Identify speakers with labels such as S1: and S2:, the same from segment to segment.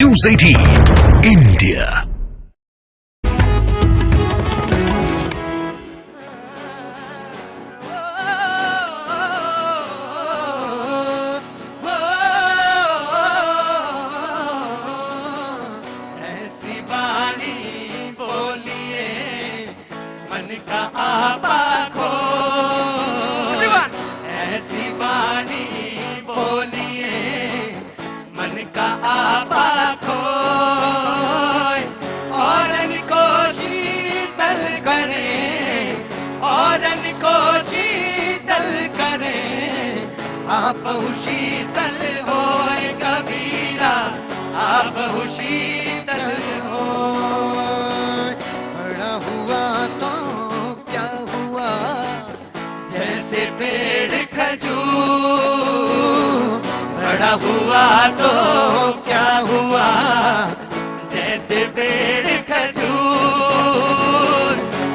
S1: News 18 India।
S2: ऐसी बानी बोलिए मन का आपा खो, ऐसी बानी बोलिए मन का आपा खो, औरन को शीतल करे, औरन को शीतल करे, आप शीतल होए कबीरा, आप शीतल हो। बड़ा हुआ तो क्या हुआ, जैसे पेड़ खजूर, बड़ा हुआ तो क्या हुआ, जैसे पेड़ खजूर,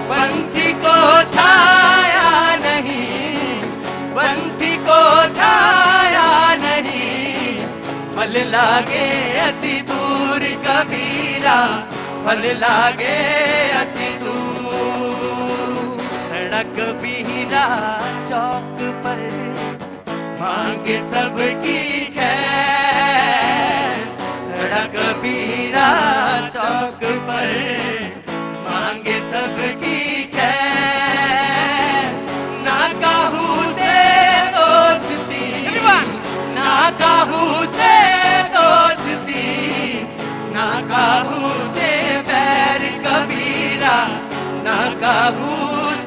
S2: पंछी को छाया नहीं, पंछी को छाया नहीं, फल लागे अति दूर कबीरा, फल लागे अति दूर। सड़क बीरा चौक पर मांगे सबकी खैर, सड़क बीरा चौक पर मांगे सबकी खैर, ना काहू से दोस्ती, ना काहू से दोस्ती, ना काहू से बैर कबीरा, ना काहू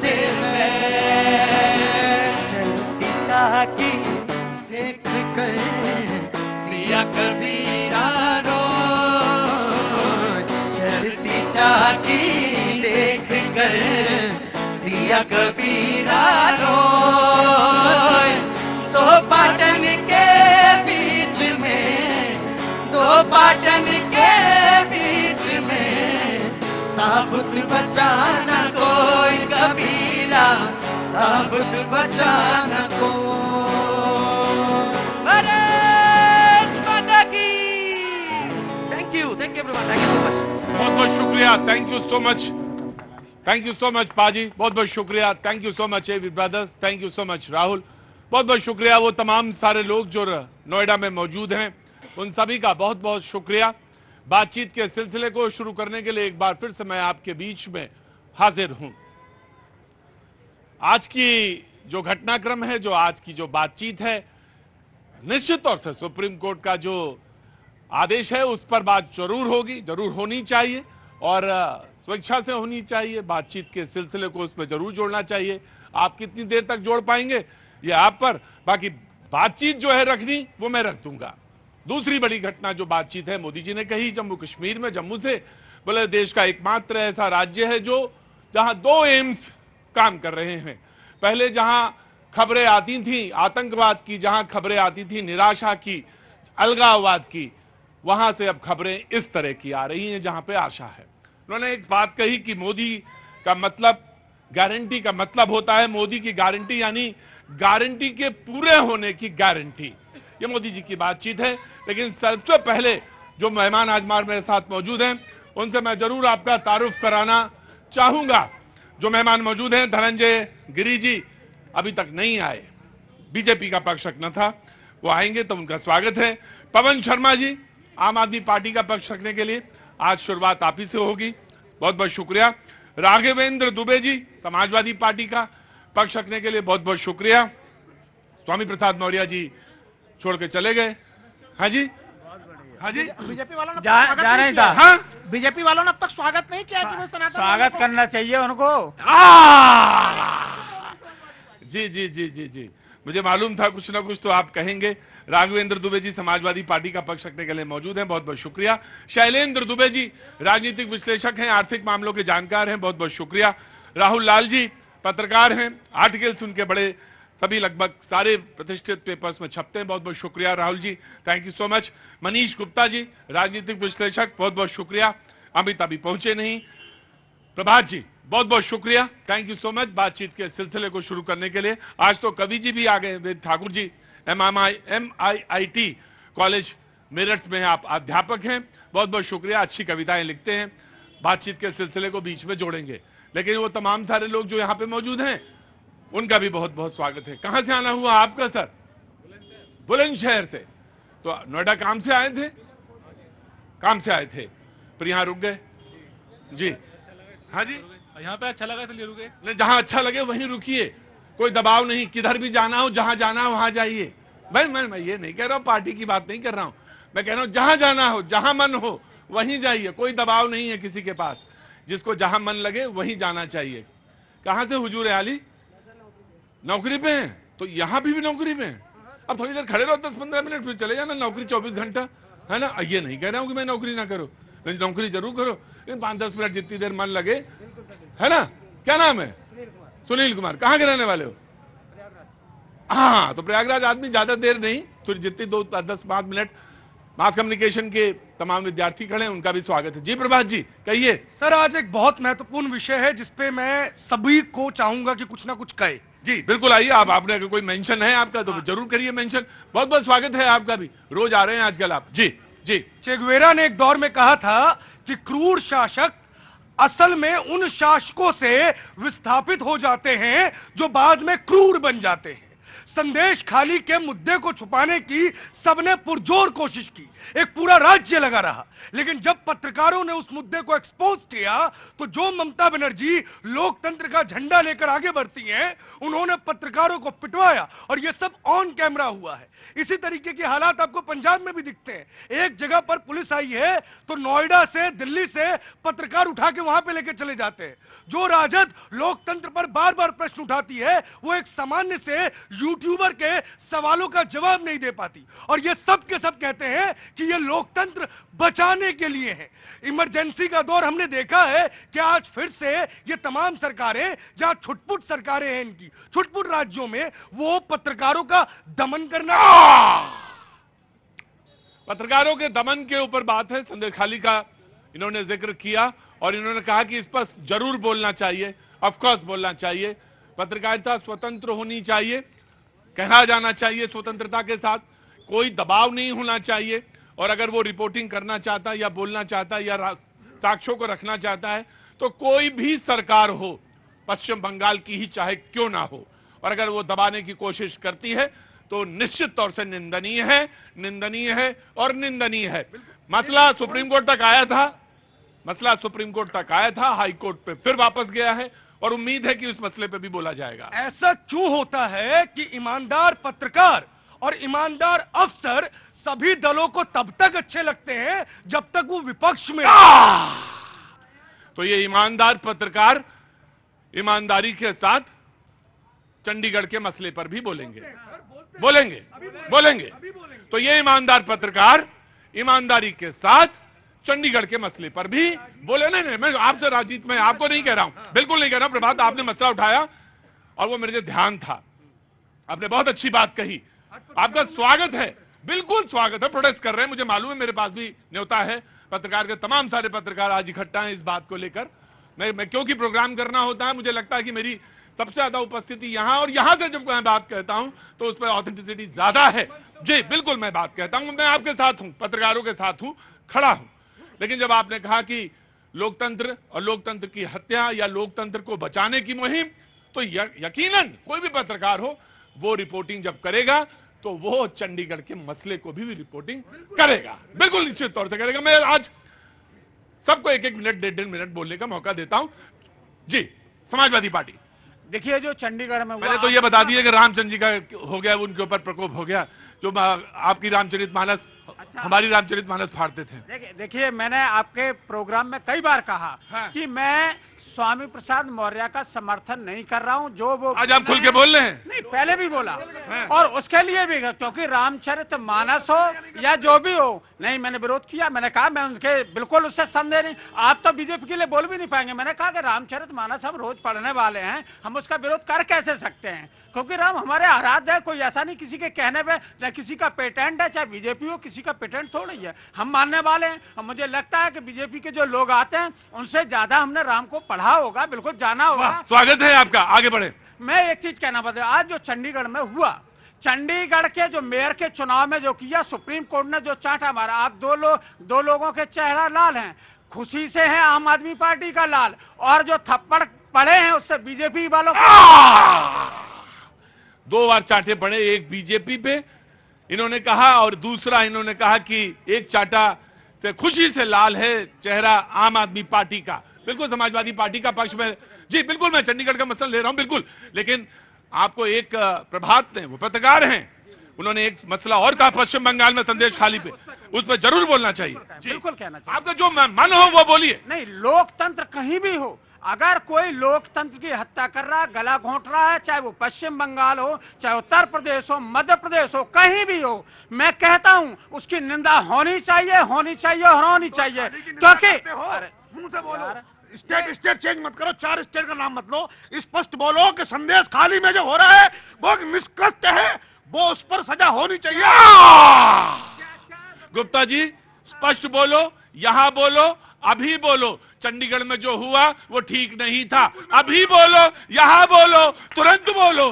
S2: से बैर। चलती चाकी देख कर दिया कबीरा रो, चलती चाकी देख कर दिया कबीरा रो। दो पाटन के बीच में, दो पाटन के बीच में, साबुत बचाना कोई कबीरा, साबुत बचाना कोई। Thank you everyone, thank you so much.
S3: बहुत बहुत शुक्रिया, thank you so much, thank you so much पाजी, बहुत बहुत शुक्रिया, thank you so much AV brothers, thank you so much Rahul, बहुत बहुत शुक्रिया। वो तमाम सारे लोग जो नोएडा में मौजूद हैं, उन सभी का बहुत बहुत शुक्रिया। बातचीत के सिलसिले को शुरू करने के लिए एक बार फिर से मैं आपके बीच में हाजिर हूं। आज की जो घटनाक्रम है, जो आज की जो बातचीत है, निश्चित तौर से सुप्रीम कोर्ट का जो आदेश है उस पर बात जरूर होगी, जरूर होनी चाहिए और स्वेच्छा से होनी चाहिए। बातचीत के सिलसिले को उसमें जरूर जोड़ना चाहिए। आप कितनी देर तक जोड़ पाएंगे ये आप पर, बाकी बातचीत जो है रखनी वो मैं रख दूंगा। दूसरी बड़ी घटना जो बातचीत है, मोदी जी ने कही जम्मू कश्मीर में, जम्मू से बोले देश का एकमात्र ऐसा राज्य है जो जहां दो एम्स काम कर रहे हैं। पहले जहां खबरें आती थी आतंकवाद की, जहां खबरें आती थी निराशा की, अलगाववाद की, वहां से अब खबरें इस तरह की आ रही हैं जहां पे आशा है। उन्होंने एक बात कही कि मोदी का मतलब, गारंटी का मतलब होता है, मोदी की गारंटी यानी गारंटी के पूरे होने की गारंटी। ये मोदी जी की बातचीत है। लेकिन सबसे पहले जो मेहमान आज मेरे साथ मौजूद हैं, उनसे मैं जरूर आपका तारुफ कराना चाहूंगा। जो मेहमान मौजूद हैं, धनंजय गिरी जी अभी तक नहीं आए, बीजेपी का पक्ष रखना था, वो आएंगे तो उनका स्वागत है। पवन शर्मा जी, आम आदमी पार्टी का पक्ष रखने के लिए आज शुरुआत आप ही से होगी, बहुत बहुत शुक्रिया। राघवेंद्र दुबे जी, समाजवादी पार्टी का पक्ष रखने के लिए बहुत बहुत शुक्रिया। स्वामी प्रसाद मौर्य जी छोड़ के चले गए। हाँ जी, हाँ जी,
S4: बीजेपी वालों ने
S3: जा
S4: नहीं
S3: था। हाँ,
S4: बीजेपी वालों ने अब तक स्वागत नहीं किया कि सनातन
S2: स्वागत करना चाहिए उनको।
S3: जी जी जी जी जी, मुझे मालूम था कुछ ना कुछ तो आप कहेंगे। राघवेंद्र दुबे जी समाजवादी पार्टी का पक्ष रखने के लिए मौजूद हैं, बहुत बहुत शुक्रिया। शैलेंद्र दुबे जी राजनीतिक विश्लेषक हैं, आर्थिक मामलों के जानकार हैं, बहुत बहुत शुक्रिया। राहुल लाल जी पत्रकार हैं, आर्टिकल्स उनके बड़े सभी लगभग सारे प्रतिष्ठित पेपर्स में छपते हैं, बहुत बहुत शुक्रिया Rahul ji, thank you so much. Manish Gupta ji राजनीतिक विश्लेषक, बहुत बहुत शुक्रिया। अमित अभी पहुंचे नहीं। प्रभात जी बहुत बहुत शुक्रिया, थैंक यू सो मच बातचीत के सिलसिले को शुरू करने के लिए। आज तो कवि जी भी आ गए, वेद ठाकुर जी MIIT कॉलेज मेरठ में आप अध्यापक हैं, बहुत बहुत शुक्रिया, अच्छी कविताएं लिखते हैं, बातचीत के सिलसिले को बीच में जोड़ेंगे। लेकिन वो तमाम सारे लोग जो यहां पे मौजूद हैं उनका भी बहुत बहुत स्वागत है। कहां से आना हुआ आपका सर? बुलंदशहर से। तो नोएडा काम से आए थे? काम से आए थे, फिर यहां रुक गए जी? हाँ जी,
S4: यहाँ पे अच्छा लगा इसलिए रुके।
S3: नहीं, जहां अच्छा लगे वहीं रुकिए, कोई दबाव नहीं, किधर भी जाना हो, जहां जाना हो वहां जाइए। भाई मैं ये नहीं कह रहा हूं, पार्टी की बात नहीं कर रहा हूं, मैं कह रहा हूं जहां जाना हो, जहां मन हो वहीं जाइए, कोई दबाव नहीं है किसी के पास, जिसको जहां मन लगे वहीं जाना चाहिए। कहां से हुजूर आली? नौकरी पे हैं, तो यहां भी नौकरी पे हैं। अब थोड़ी देर खड़े रहो, 10-15 मिनट, फिर चले जाना, नौकरी 24 घंटा है ना। ये नहीं कह रहा हूं कि मैं नौकरी ना करो, नौकरी जरूर करो, लेकिन 5-10 मिनट जितनी देर मन लगे, है ना। क्या नाम है? सुनील कुमार। कहां के रहने वाले हो? हाँ, तो प्रयागराज आदमी ज्यादा देर नहीं, थोड़ी जितनी 2-10-5 मिनट। मास कम्युनिकेशन के तमाम विद्यार्थी खड़े हैं, उनका भी स्वागत है। जी प्रभात जी, कहिए।
S4: सर, आज एक बहुत महत्वपूर्ण विषय है जिसपे मैं सभी को चाहूंगा कि कुछ ना कुछ कहे।
S3: जी बिल्कुल, आइए। आपने अगर कोई मेंशन है आपका तो जरूर करिए मेंशन। बहुत बहुत स्वागत है आपका भी, रोज आ रहे हैं आजकल आप। जी जी।
S4: चे गुवेरा ने एक दौर में कहा था कि क्रूर शासक असल में उन शासकों से विस्थापित हो जाते हैं जो बाद में क्रूर बन जाते हैं। संदेश खाली के मुद्दे को छुपाने की सबने पुरजोर कोशिश की, एक पूरा राज्य लगा रहा, लेकिन जब पत्रकारों ने उस मुद्दे को एक्सपोज किया तो जो ममता बनर्जी लोकतंत्र का झंडा लेकर आगे बढ़ती हैं, उन्होंने पत्रकारों को पिटवाया और यह सब ऑन कैमरा हुआ है। इसी तरीके के हालात आपको पंजाब में भी दिखते हैं। एक जगह पर पुलिस आई है तो नोएडा से, दिल्ली से पत्रकार उठा के वहां पे लेके चले जाते हैं। जो राजद लोकतंत्र पर बार बार प्रश्न उठाती है, वो एक सामान्य से यूट्यूबर के सवालों का जवाब नहीं दे पाती, और ये सब के सब कहते हैं कि ये लोकतंत्र बचाने के लिए है। इमरजेंसी का दौर हमने देखा है कि आज फिर से ये तमाम सरकारें, जहां छुटपुट सरकारें हैं इनकी, छुटपुट राज्यों में वो पत्रकारों का दमन करना।
S3: पत्रकारों के दमन के ऊपर बात है, संदेश खाली का इन्होंने जिक्र किया और इन्होंने कहा कि इस पर जरूर बोलना चाहिए, ऑफकोर्स बोलना चाहिए। पत्रकारिता स्वतंत्र होनी चाहिए, कहा जाना चाहिए स्वतंत्रता के साथ, कोई दबाव नहीं होना चाहिए, और अगर वो रिपोर्टिंग करना चाहता है या बोलना चाहता है या साक्ष्यों को रखना चाहता है तो कोई भी सरकार हो, पश्चिम बंगाल की ही चाहे क्यों ना हो, और अगर वो दबाने की कोशिश करती है तो निश्चित तौर से निंदनीय है, निंदनीय है और निंदनीय है। मसला सुप्रीम कोर्ट तक आया था, मसला सुप्रीम कोर्ट तक आया था, हाई कोर्ट पे फिर वापस गया है, और उम्मीद है कि उस मसले पे भी बोला जाएगा।
S4: ऐसा क्यों होता है कि ईमानदार पत्रकार और ईमानदार अफसर सभी दलों को तब तक अच्छे लगते हैं जब तक वो विपक्ष में।
S3: तो ये ईमानदार पत्रकार ईमानदारी के साथ चंडीगढ़ के मसले पर भी बोलेंगे, बोलेंगे, बोलेंगे। तो ये ईमानदार पत्रकार ईमानदारी के साथ चंडीगढ़ के मसले पर भी बोले। नहीं, मैं आपसे राजनीति में आपको नहीं कह रहा हूं, बिल्कुल नहीं कह रहा हूं। प्रभात, आपने मसला उठाया और वो मेरे ध्यान था, आपने बहुत अच्छी बात कही, आपका स्वागत है, बिल्कुल स्वागत है। प्रोटेस्ट कर रहे हैं, मुझे मालूम है, मेरे पास भी न्योता है, पत्रकार के तमाम सारे पत्रकार आज इकट्ठा हैं इस बात को लेकर। मैं क्योंकि प्रोग्राम करना होता है, मुझे लगता है कि मेरी सबसे ज्यादा उपस्थिति यहां, और यहां से जब मैं बात कहता हूं तो उस पर ऑथेंटिसिटी ज्यादा है। जी बिल्कुल, मैं बात कहता हूं, मैं आपके साथ हूं, पत्रकारों के साथ हूं, खड़ा हूं। लेकिन जब आपने कहा कि लोकतंत्र और लोकतंत्र की हत्या या लोकतंत्र को बचाने की मुहिम, तो यकीनन कोई भी पत्रकार हो वो रिपोर्टिंग जब करेगा तो वो चंडीगढ़ के मसले को भी रिपोर्टिंग करेगा, बिल्कुल निश्चित तौर से करेगा। मैं आज सबको 1-1 मिनट, 1.5 मिनट बोलने का मौका देता हूं। जी, समाजवादी पार्टी।
S2: देखिए, जो चंडीगढ़ में हुआ,
S3: मैंने तो ये बता दिया कि रामचंद्र जी का हो गया, उनके ऊपर प्रकोप हो गया, जो आपकी रामचरितमानस, हमारी रामचरितमानस फाड़ते थे।
S2: देखिए, मैंने आपके प्रोग्राम में कई बार कहा कि मैं स्वामी प्रसाद मौर्य का समर्थन नहीं कर रहा हूं, जो वो
S3: आज आप खुल के बोल रहे हैं।
S2: नहीं, पहले भी बोला, और उसके लिए भी, क्योंकि रामचरितमानस हो या जो भी हो, नहीं, मैंने विरोध किया। मैंने कहा मैं उनके बिल्कुल उससे संदेह नहीं, आप तो बीजेपी के लिए बोल भी नहीं पाएंगे। मैंने कहा कि रामचरितमानस हम रोज पढ़ने वाले हैं, हम उसका विरोध कर कैसे सकते हैं, क्योंकि राम हमारे आराध्य है, कोई ऐसा नहीं किसी के कहने पे, चाहे किसी का पेटेंट है, चाहे बीजेपी हो, किसी का पेटेंट थोड़ा ही है, हम मानने वाले हैं। और मुझे लगता है कि बीजेपी के जो लोग आते हैं उनसे ज्यादा हमने राम को पढ़ा होगा, बिल्कुल जाना होगा।
S3: स्वागत है आपका, आगे बढ़े।
S2: मैं एक चीज कहना पड़ता है, आज जो चंडीगढ़ में हुआ, चंडीगढ़ के जो मेयर के चुनाव में जो किया, सुप्रीम कोर्ट ने जो चांटा मारा, आप दो लोगों के चेहरा लाल हैं, खुशी से है आम आदमी पार्टी का लाल, और जो थप्पड़ पड़े हैं उससे बीजेपी वालों को
S3: 2 बार चांटे पड़े, एक बीजेपी पे इन्होंने कहा और दूसरा इन्होंने कहा कि एक चांटा से खुशी से लाल है चेहरा आम आदमी पार्टी का। बिल्कुल समाजवादी पार्टी का पक्ष में, जी बिल्कुल मैं चंडीगढ़ का मसला ले रहा हूं, बिल्कुल। लेकिन आपको एक प्रभात ने, वो पत्रकार हैं, उन्होंने एक मसला और कहा पश्चिम बंगाल में संदेश खाली पे, उस पर जरूर बोलना चाहिए।
S2: बिल्कुल कहना चाहिए,
S3: आपका जो मन हो वो बोलिए।
S2: नहीं, लोकतंत्र कहीं भी हो, अगर कोई लोकतंत्र की हत्या कर रहा है, गला घोंट रहा है, चाहे वो पश्चिम बंगाल हो, चाहे उत्तर प्रदेश हो, मध्य प्रदेश हो, कहीं भी हो, मैं कहता हूं उसकी निंदा होनी चाहिए और होनी चाहिए, क्योंकि
S4: मुंह से बोलो, स्टेट चेंज मत करो, 4 स्टेट का नाम मत लो, स्पष्ट बोलो कि संदेश खाली में जो हो रहा है वो निष्कृत्य है, वो उस पर सजा होनी चाहिए।
S3: गुप्ता जी स्पष्ट बोलो, यहां बोलो, अभी बोलो, चंडीगढ़ में जो हुआ वो ठीक नहीं था, अभी बोलो, यहां बोलो, तुरंत बोलो।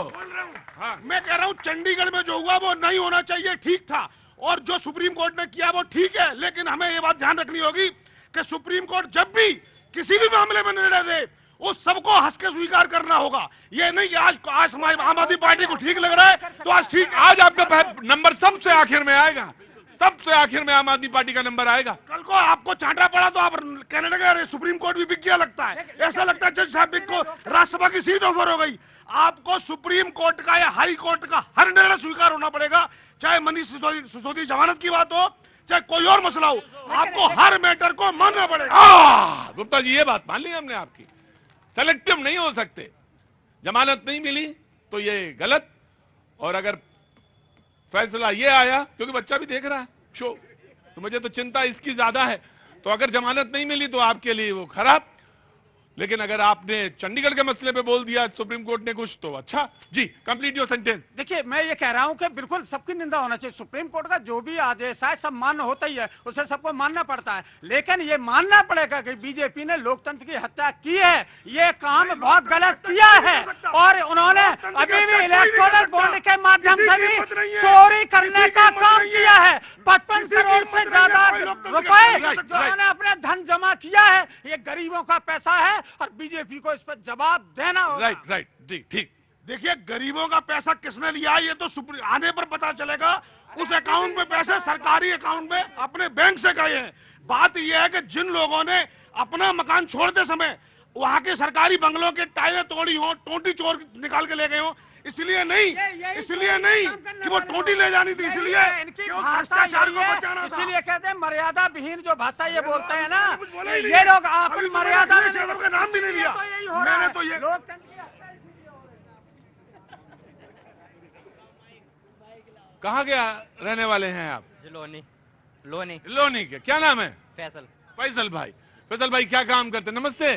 S4: मैं कह रहा हूं चंडीगढ़ में जो हुआ वो नहीं होना चाहिए, ठीक था, और जो सुप्रीम कोर्ट ने किया वो ठीक है, लेकिन हमें ये बात ध्यान रखनी होगी कि सुप्रीम कोर्ट जब भी किसी भी मामले में निर्णय दे उस सबको हंस के स्वीकार करना होगा। ये नहीं कि आज आम आदमी पार्टी को ठीक लग रहा है तो आज ठीक,
S3: आज आपका नंबर सबसे आखिर में आएगा, सबसे आखिर में आम आदमी पार्टी का नंबर आएगा।
S4: कल को आपको चांटा पड़ा तो आप कहने लगे सुप्रीम कोर्ट भी बिक गया, लगता है ऐसा लगता है जज साहब बिक को राज्यसभा की सीट ऑफर हो गई। आपको सुप्रीम कोर्ट का या हाई कोर्ट का हर निर्णय स्वीकार होना पड़ेगा, चाहे मनीष सिसोदिया जमानत की बात हो, चाहे कोई और मसला हो, आपको हर मैटर को मानना पड़ेगा।
S3: गुप्ता जी ये बात मान ली हमने आपकी, सेलेक्टिव नहीं हो सकते, जमानत नहीं मिली तो ये गलत, और अगर फैसला ये आया, क्योंकि बच्चा भी देख रहा है शो, तो मुझे तो चिंता इसकी ज्यादा है, तो अगर जमानत नहीं मिली तो आपके लिए वो खराब, लेकिन अगर आपने चंडीगढ़ के मसले पे बोल दिया सुप्रीम कोर्ट ने कुछ, तो अच्छा। जी कंप्लीट योर सेंटेंस।
S2: देखिए, मैं ये कह रहा हूं कि बिल्कुल सबकी निंदा होना चाहिए, सुप्रीम कोर्ट का जो भी आदेश है सब मान्य होता ही है, उसे सबको मानना पड़ता है, लेकिन ये मानना पड़ेगा कि बीजेपी ने लोकतंत्र की हत्या की है, ये काम बहुत गलत किया है, और उन्होंने अभी भी इलेक्टोरल बॉन्ड के माध्यम से भी चोरी करने का काम किया है। 55 करोड़ से ज्यादा रुपए उन्होंने अपने धन जमा किया है, ये गरीबों का पैसा है और बीजेपी को इस पर जवाब देना होगा।
S3: राइट जी ठीक।
S4: देखिए, गरीबों का पैसा किसने लिया ये तो आने पर पता चलेगा। उस अकाउंट में पैसे सरकारी अकाउंट में अपने बैंक से गए हैं। बात यह है कि जिन लोगों ने अपना मकान छोड़ते समय वहां के सरकारी बंगलों के टाइलें तोड़ी हो, टोटी चोर निकाल के ले गए हो, इसलिए नहीं कि वो टोटी ले जानी थी, इसलिए
S2: इनकी भाषा इसलिए कहते हैं मर्यादा विहीन जो भाषा ये बोलते हैं ना, ये लोग अपनी मर्यादा
S4: का नाम भी नहीं लिया। मैंने तो ये
S3: कहाँ के रहने वाले हैं आप? लोनी के, क्या नाम है? फैसल भाई। फैसल भाई क्या काम करते? नमस्ते।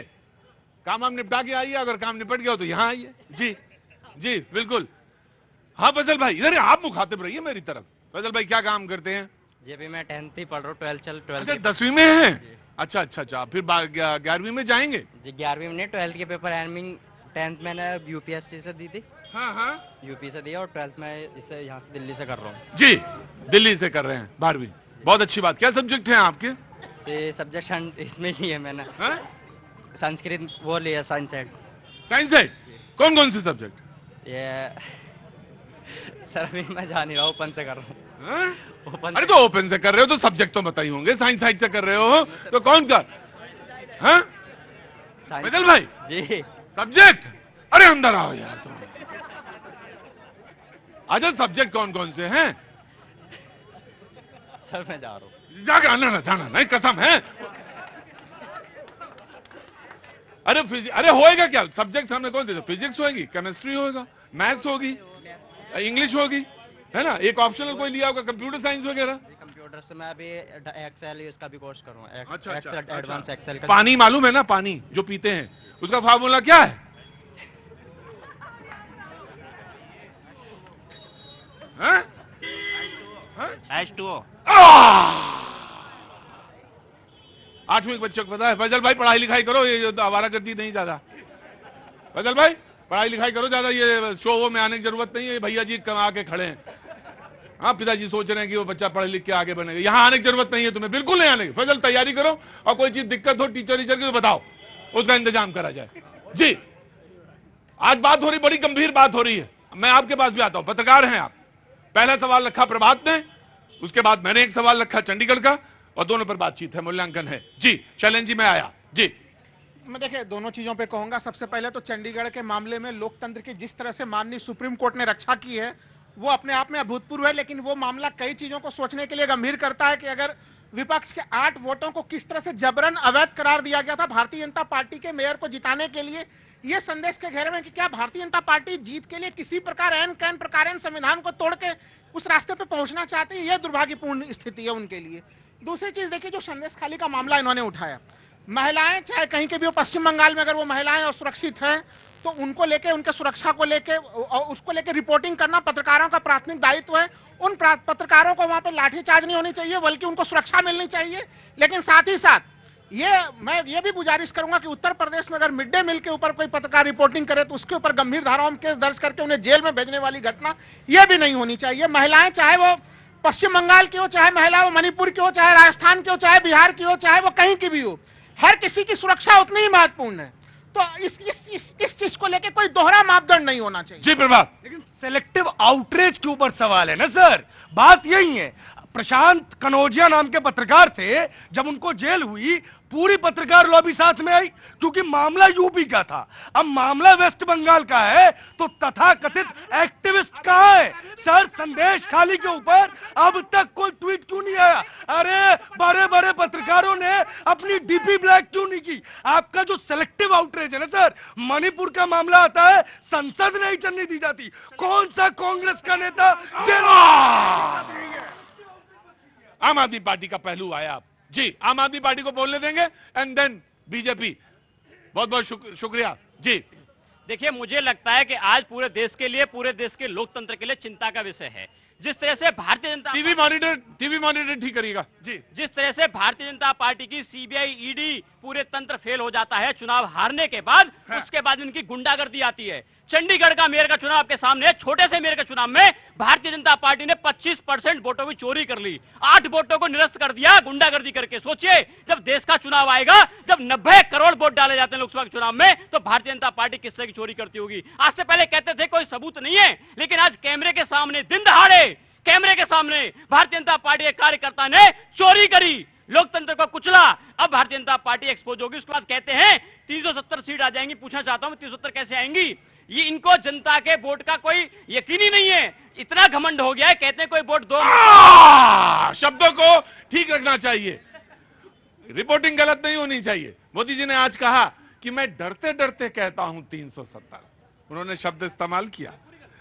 S3: काम आप निपटा के आइए, अगर काम निपट गया हो तो यहाँ आइए। जी बिल्कुल। हाँ फैसल भाई, इधर आप मुखातिब रहिए मेरी तरफ। फैसल भाई क्या काम करते हैं?
S5: जी अभी मैं 10th ही पढ़ रहा हूँ, 12th
S3: अच्छा 10वीं में हैं? अच्छा, फिर 11वीं में जाएंगे?
S5: जी 11वीं में नहीं, 12th के पेपर आई मीन 10th मैंने यूपीएससी से दी थी।
S3: हाँ
S5: यूपी से दिया, और 12th में इसे यहाँ से दिल्ली से कर रहा हूँ।
S3: जी दिल्ली से कर रहे हैं 12वीं, बहुत अच्छी बात। क्या सब्जेक्ट है आपके?
S5: सब्जेक्ट इसमें ही है मैंने, संस्कृत वो लिया, साइंस
S3: है। कौन से सब्जेक्ट?
S5: ये सर अभी मैं जा नहीं रहा, ओपन से कर रहा हूँ।
S3: अरे तो ओपन से कर रहे हो तो सब्जेक्ट तो बताइए होंगे। साइंस साइड से कर रहे हो तो कौन कर? फैसल भाई
S5: जी
S3: सब्जेक्ट, अरे अंदर आओ यार तुम। अच्छा सब्जेक्ट कौन से हैं?
S5: सर मैं जा रहा हूँ।
S3: जाना नहीं, कसम है। अरे होएगा क्या? सब्जेक्ट हमने कौन से? फिजिक्स होगी, केमिस्ट्री होगा, मैथ्स होगी, इंग्लिश होगी, है ना? एक ऑप्शनल कोई लिया होगा, कंप्यूटर साइंस वगैरह।
S5: कंप्यूटर से मैं अभी एक्सेल इसका भी कोर्स करूँगा।
S3: अच्छा,
S5: एडवांस एक्सेल का।
S3: पानी मालूम है ना? पानी जो पीते हैं उसका फार्मूला क्या है?
S6: H2O।
S3: 8वीं के बच्चों को पता है। फैजल भाई पढ़ाई लिखाई करो, ये आवारागर्दी नहीं ज्यादा। फैजल भाई पढ़ाई लिखाई करो ज्यादा, ये शो में आने की जरूरत नहीं है। भैया जी कमा के खड़े हैं, हाँ पिताजी सोच रहे हैं कि वो बच्चा पढ़ लिख के आगे बनेगा, यहाँ आने की जरूरत नहीं है तुम्हें, बिल्कुल नहीं आने की। फैजल तैयारी करो और कोई चीज दिक्कत हो टीचर की तो बताओ, उसका इंतजाम करा जाए। जी आज बात हो रही, बड़ी गंभीर बात हो रही है। मैं आपके पास भी आता हूं, पत्रकार हैं आप। पहला सवाल रखा प्रभात ने, उसके बाद मैंने एक सवाल रखा चंडीगढ़ का, और दोनों पर बातचीत है, मूल्यांकन है। जी चैलेंज जी, मैं आया जी।
S6: मैं देखिए दोनों चीजों पे कहूंगा। सबसे पहले तो चंडीगढ़ के मामले में लोकतंत्र की जिस तरह से माननीय सुप्रीम कोर्ट ने रक्षा की है वो अपने आप में अभूतपूर्व है, लेकिन वो मामला कई चीजों को सोचने के लिए गंभीर करता है कि अगर विपक्ष के 8 वोटों को किस तरह से जबरन अवैध करार दिया गया था भारतीय जनता पार्टी के मेयर को जिताने के लिए, ये संदेश के घेरे में कि क्या भारतीय जनता पार्टी जीत के लिए किसी प्रकार एन कैन प्रकार संविधान को तोड़ के उस रास्ते पे पहुंचना चाहती है। यह दुर्भाग्यपूर्ण स्थिति है उनके लिए। दूसरी चीज देखिए, जो संदेश खाली का मामला इन्होंने उठाया, महिलाएं चाहे कहीं के भी हो, पश्चिम बंगाल में अगर वो महिलाएं असुरक्षित हैं तो उनको लेके, उनके सुरक्षा को लेके और उसको लेके रिपोर्टिंग करना पत्रकारों का प्राथमिक दायित्व है। उन पत्रकारों को वहां पे लाठीचार्ज नहीं होनी चाहिए, बल्कि उनको सुरक्षा मिलनी चाहिए। लेकिन साथ ही साथ मैं ये भी गुजारिश करूंगा कि उत्तर प्रदेश में अगर मिड डे मील के ऊपर कोई पत्रकार रिपोर्टिंग करे तो उसके ऊपर गंभीर धाराओं में केस दर्ज करके उन्हें जेल में भेजने वाली घटना यह भी नहीं होनी चाहिए। महिलाएं चाहे वो पश्चिम बंगाल की हो, चाहे महिला वो मणिपुर की हो, चाहे राजस्थान की हो, चाहे बिहार की हो, चाहे वो कहीं की भी हो, हर किसी की सुरक्षा उतनी ही महत्वपूर्ण है। तो इस चीज को लेके कोई दोहरा मापदंड नहीं होना चाहिए।
S3: जी प्रभात।
S4: लेकिन सेलेक्टिव आउटरीच के ऊपर सवाल है ना सर, बात यही है। प्रशांत कनौजिया नाम के पत्रकार थे, जब उनको जेल हुई पूरी पत्रकार लॉबी साथ में आई, क्योंकि मामला यूपी का था। अब मामला वेस्ट बंगाल का है तो तथाकथित एक्टिविस्ट कहां है? सर संदेश खाली के ऊपर अब तक कोई ट्वीट क्यों नहीं आया? अरे बड़े बड़े पत्रकारों ने अपनी डीपी ब्लैक क्यों नहीं की? आपका जो सेलेक्टिव आउटरीच है ना सर, मणिपुर का मामला आता है, संसद नहीं चलने दी जाती। कौन सा कांग्रेस का नेता जेल?
S3: आम आदमी पार्टी का पहलू आया आप जी, आम आदमी पार्टी को बोलने देंगे एंड देन बीजेपी। बहुत बहुत शुक्रिया जी।
S5: देखिए मुझे लगता है कि आज पूरे देश के लिए, पूरे देश के लोकतंत्र के लिए चिंता का विषय है। जिस तरह से भारतीय जनता
S3: टीवी मॉनिटर ठीक करिएगा जी।
S5: जिस तरह से भारतीय जनता पार्टी की सीबीआई, ईडी पूरे तंत्र फेल हो जाता है चुनाव हारने के बाद, उसके बाद इनकी गुंडागर्दी आती है। चंडीगढ़ का मेयर का चुनाव आपके सामने है। छोटे से मेयर के चुनाव में भारतीय जनता पार्टी ने 25% वोटों की चोरी कर ली, 8 वोटों को निरस्त कर दिया गुंडागर्दी करके। सोचिए जब देश का चुनाव आएगा, जब 90 करोड़ वोट डाले जाते हैं लोकसभा के चुनाव में, तो भारतीय जनता पार्टी किस तरह की चोरी करती होगी। आज से पहले कहते थे कोई सबूत नहीं है, लेकिन आज कैमरे के सामने, दिन दहाड़े कैमरे के सामने भारतीय जनता पार्टी के कार्यकर्ता ने चोरी करी, लोकतंत्र को कुचला। अब भारतीय जनता पार्टी एक्सपोज होगी। उसके बाद कहते हैं 370 सीट आ जाएंगी। पूछना चाहता हूं 370 कैसे आएंगी? ये इनको जनता के वोट का कोई यकीन ही नहीं है, इतना घमंड हो गया है। कहते हैं कोई वोट दो।
S3: शब्दों को ठीक रखना चाहिए, रिपोर्टिंग गलत नहीं होनी चाहिए। मोदी जी ने आज कहा कि मैं डरते डरते कहता हूं 370, उन्होंने शब्द इस्तेमाल किया।